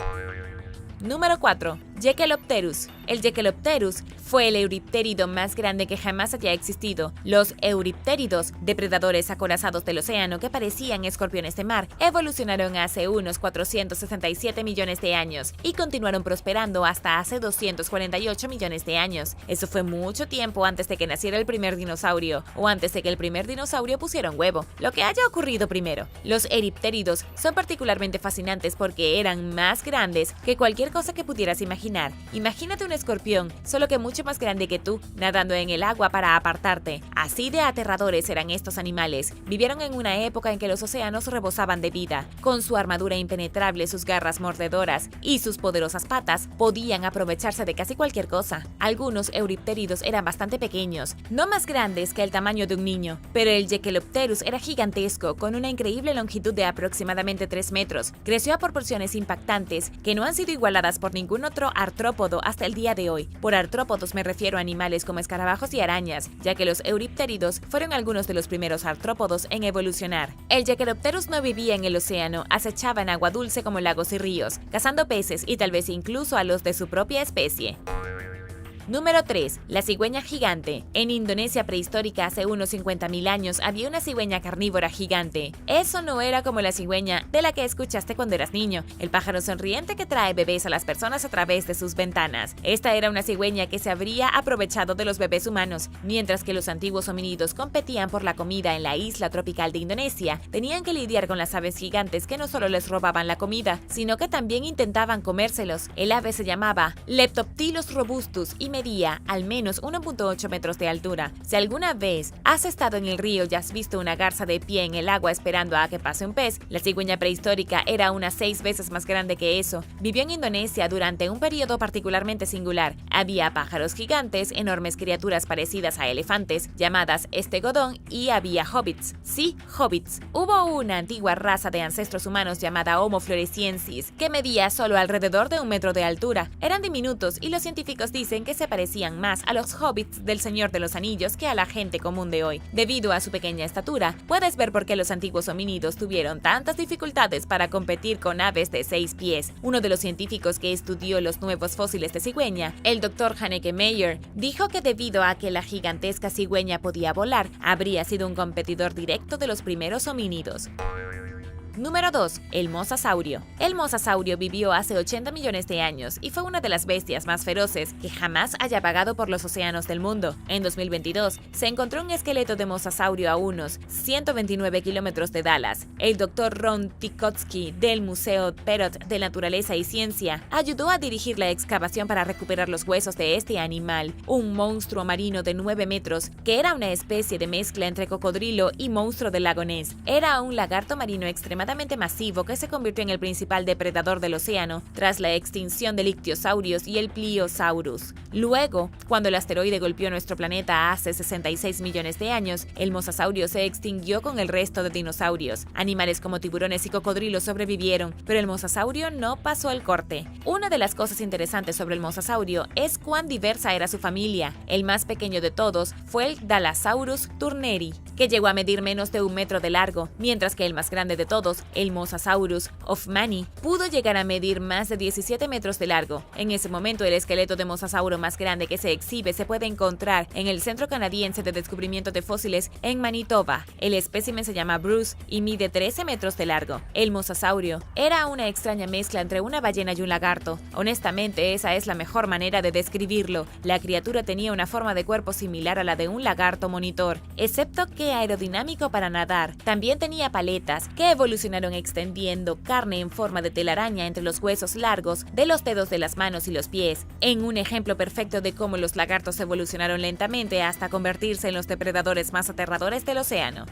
Número 4. Jekelopterus. El Jekelopterus fue el euripterido más grande que jamás haya existido. Los euripteridos, depredadores acorazados del océano que parecían escorpiones de mar, evolucionaron hace unos 467 millones de años y continuaron prosperando hasta hace 248 millones de años. Eso fue mucho tiempo antes de que naciera el primer dinosaurio, o antes de que el primer dinosaurio pusiera un huevo, lo que haya ocurrido primero. Los euripteridos son particularmente fascinantes porque eran más grandes que cualquier cosa que pudieras imaginar. Imagínate un escorpión, solo que mucho más grande que tú, nadando en el agua para apartarte. Así de aterradores eran estos animales. Vivieron en una época en que los océanos rebosaban de vida. Con su armadura impenetrable, sus garras mordedoras y sus poderosas patas, podían aprovecharse de casi cualquier cosa. Algunos euripteridos eran bastante pequeños, no más grandes que el tamaño de un niño, pero el Jekelopterus era gigantesco, con una increíble longitud de aproximadamente 3 metros. Creció a proporciones impactantes que no han sido igualadas por ningún otro artrópodo hasta el día de hoy. Por artrópodos me refiero a animales como escarabajos y arañas, ya que los euripteridos fueron algunos de los primeros artrópodos en evolucionar. El Jekelopterus no vivía en el océano, acechaba en agua dulce como lagos y ríos, cazando peces y tal vez incluso a los de su propia especie. Número 3. La cigüeña gigante. En Indonesia prehistórica hace unos 50.000 años había una cigüeña carnívora gigante. Eso no era como la cigüeña de la que escuchaste cuando eras niño, el pájaro sonriente que trae bebés a las personas a través de sus ventanas. Esta era una cigüeña que se habría aprovechado de los bebés humanos. Mientras que los antiguos homínidos competían por la comida en la isla tropical de Indonesia, tenían que lidiar con las aves gigantes que no solo les robaban la comida, sino que también intentaban comérselos. El ave se llamaba Leptoptilus robustus y medía al menos 1.8 metros de altura. Si alguna vez has estado en el río y has visto una garza de pie en el agua esperando a que pase un pez, la cigüeña prehistórica era unas 6 veces más grande que eso. Vivió en Indonesia durante un periodo particularmente singular. Había pájaros gigantes, enormes criaturas parecidas a elefantes, llamadas estegodón, y había hobbits. Sí, hobbits. Hubo una antigua raza de ancestros humanos llamada Homo floresiensis, que medía solo alrededor de 1 metro de altura. Eran diminutos y los científicos dicen que se parecían más a los hobbits del Señor de los Anillos que a la gente común de hoy. Debido a su pequeña estatura, puedes ver por qué los antiguos homínidos tuvieron tantas dificultades para competir con aves de 6 pies. Uno de los científicos que estudió los nuevos fósiles de cigüeña, el Dr. Haneke Meyer, dijo que debido a que la gigantesca cigüeña podía volar, habría sido un competidor directo de los primeros homínidos. Número 2. El mosasaurio. El mosasaurio vivió hace 80 millones de años y fue una de las bestias más feroces que jamás haya vagado por los océanos del mundo. En 2022, se encontró un esqueleto de mosasaurio a unos 129 kilómetros de Dallas. El Dr. Ron Tikotsky del Museo Perot de Naturaleza y Ciencia ayudó a dirigir la excavación para recuperar los huesos de este animal, un monstruo marino de 9 metros que era una especie de mezcla entre cocodrilo y monstruo del lago Ness. Era un lagarto marino extremadamente masivo que se convirtió en el principal depredador del océano tras la extinción del ictiosaurios y el pliosaurus. Luego, cuando el asteroide golpeó nuestro planeta hace 66 millones de años, el mosasaurio se extinguió con el resto de dinosaurios. Animales como tiburones y cocodrilos sobrevivieron, pero el mosasaurio no pasó el corte. Una de las cosas interesantes sobre el mosasaurio es cuán diversa era su familia. El más pequeño de todos fue el Dalasaurus turneri, que llegó a medir menos de 1 metro de largo, mientras que el más grande de todos, el Mosasaurus hoffmanni, pudo llegar a medir más de 17 metros de largo. En ese momento, el esqueleto de mosasauro más grande que se exhibe se puede encontrar en el Centro Canadiense de Descubrimiento de Fósiles en Manitoba. El espécimen se llama Bruce y mide 13 metros de largo. El mosasaurio era una extraña mezcla entre una ballena y un lagarto. Honestamente, esa es la mejor manera de describirlo. La criatura tenía una forma de cuerpo similar a la de un lagarto monitor, excepto que aerodinámico para nadar. También tenía paletas que evolucionaron extendiendo carne en forma de telaraña entre los huesos largos de los dedos de las manos y los pies, en un ejemplo perfecto de cómo los lagartos evolucionaron lentamente hasta convertirse en los depredadores más aterradores del océano.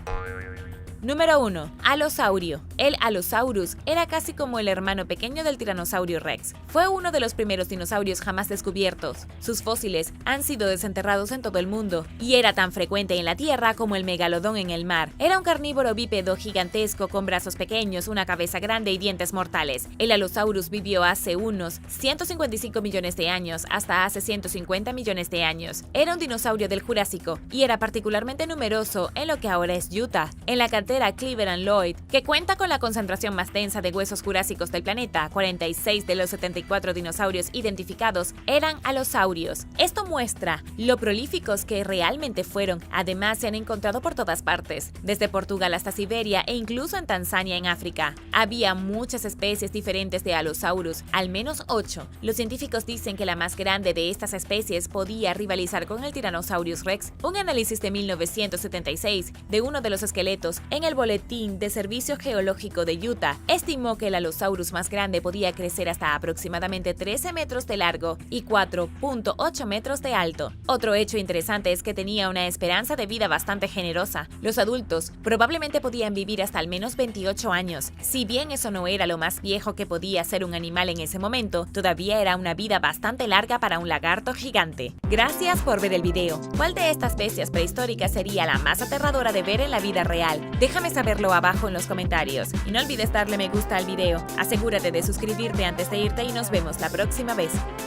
Número 1. Alosaurio. El Allosaurus era casi como el hermano pequeño del Tiranosaurio Rex. Fue uno de los primeros dinosaurios jamás descubiertos. Sus fósiles han sido desenterrados en todo el mundo, y era tan frecuente en la tierra como el megalodón en el mar. Era un carnívoro bípedo gigantesco con brazos pequeños, una cabeza grande y dientes mortales. El Allosaurus vivió hace unos 155 millones de años hasta hace 150 millones de años. Era un dinosaurio del Jurásico y era particularmente numeroso en lo que ahora es Utah. En la cantidad carretera Cleveland-Lloyd, que cuenta con la concentración más densa de huesos jurásicos del planeta. 46 de los 74 dinosaurios identificados eran alosaurios. Esto muestra lo prolíficos que realmente fueron. Además, se han encontrado por todas partes, desde Portugal hasta Siberia e incluso en Tanzania, en África. Había muchas especies diferentes de Allosaurus, al menos 8. Los científicos dicen que la más grande de estas especies podía rivalizar con el Tyrannosaurus Rex. Un análisis de 1976 de uno de los esqueletos en el Boletín de Servicio Geológico de Utah estimó que el Allosaurus más grande podía crecer hasta aproximadamente 13 metros de largo y 4.8 metros de alto. Otro hecho interesante es que tenía una esperanza de vida bastante generosa. Los adultos probablemente podían vivir hasta al menos 28 años. Si bien eso no era lo más viejo que podía ser un animal en ese momento, todavía era una vida bastante larga para un lagarto gigante. Gracias por ver el video. ¿Cuál de estas bestias prehistóricas sería la más aterradora de ver en la vida real? Déjame saberlo abajo en los comentarios. Y no olvides darle me gusta al video. Asegúrate de suscribirte antes de irte y nos vemos la próxima vez.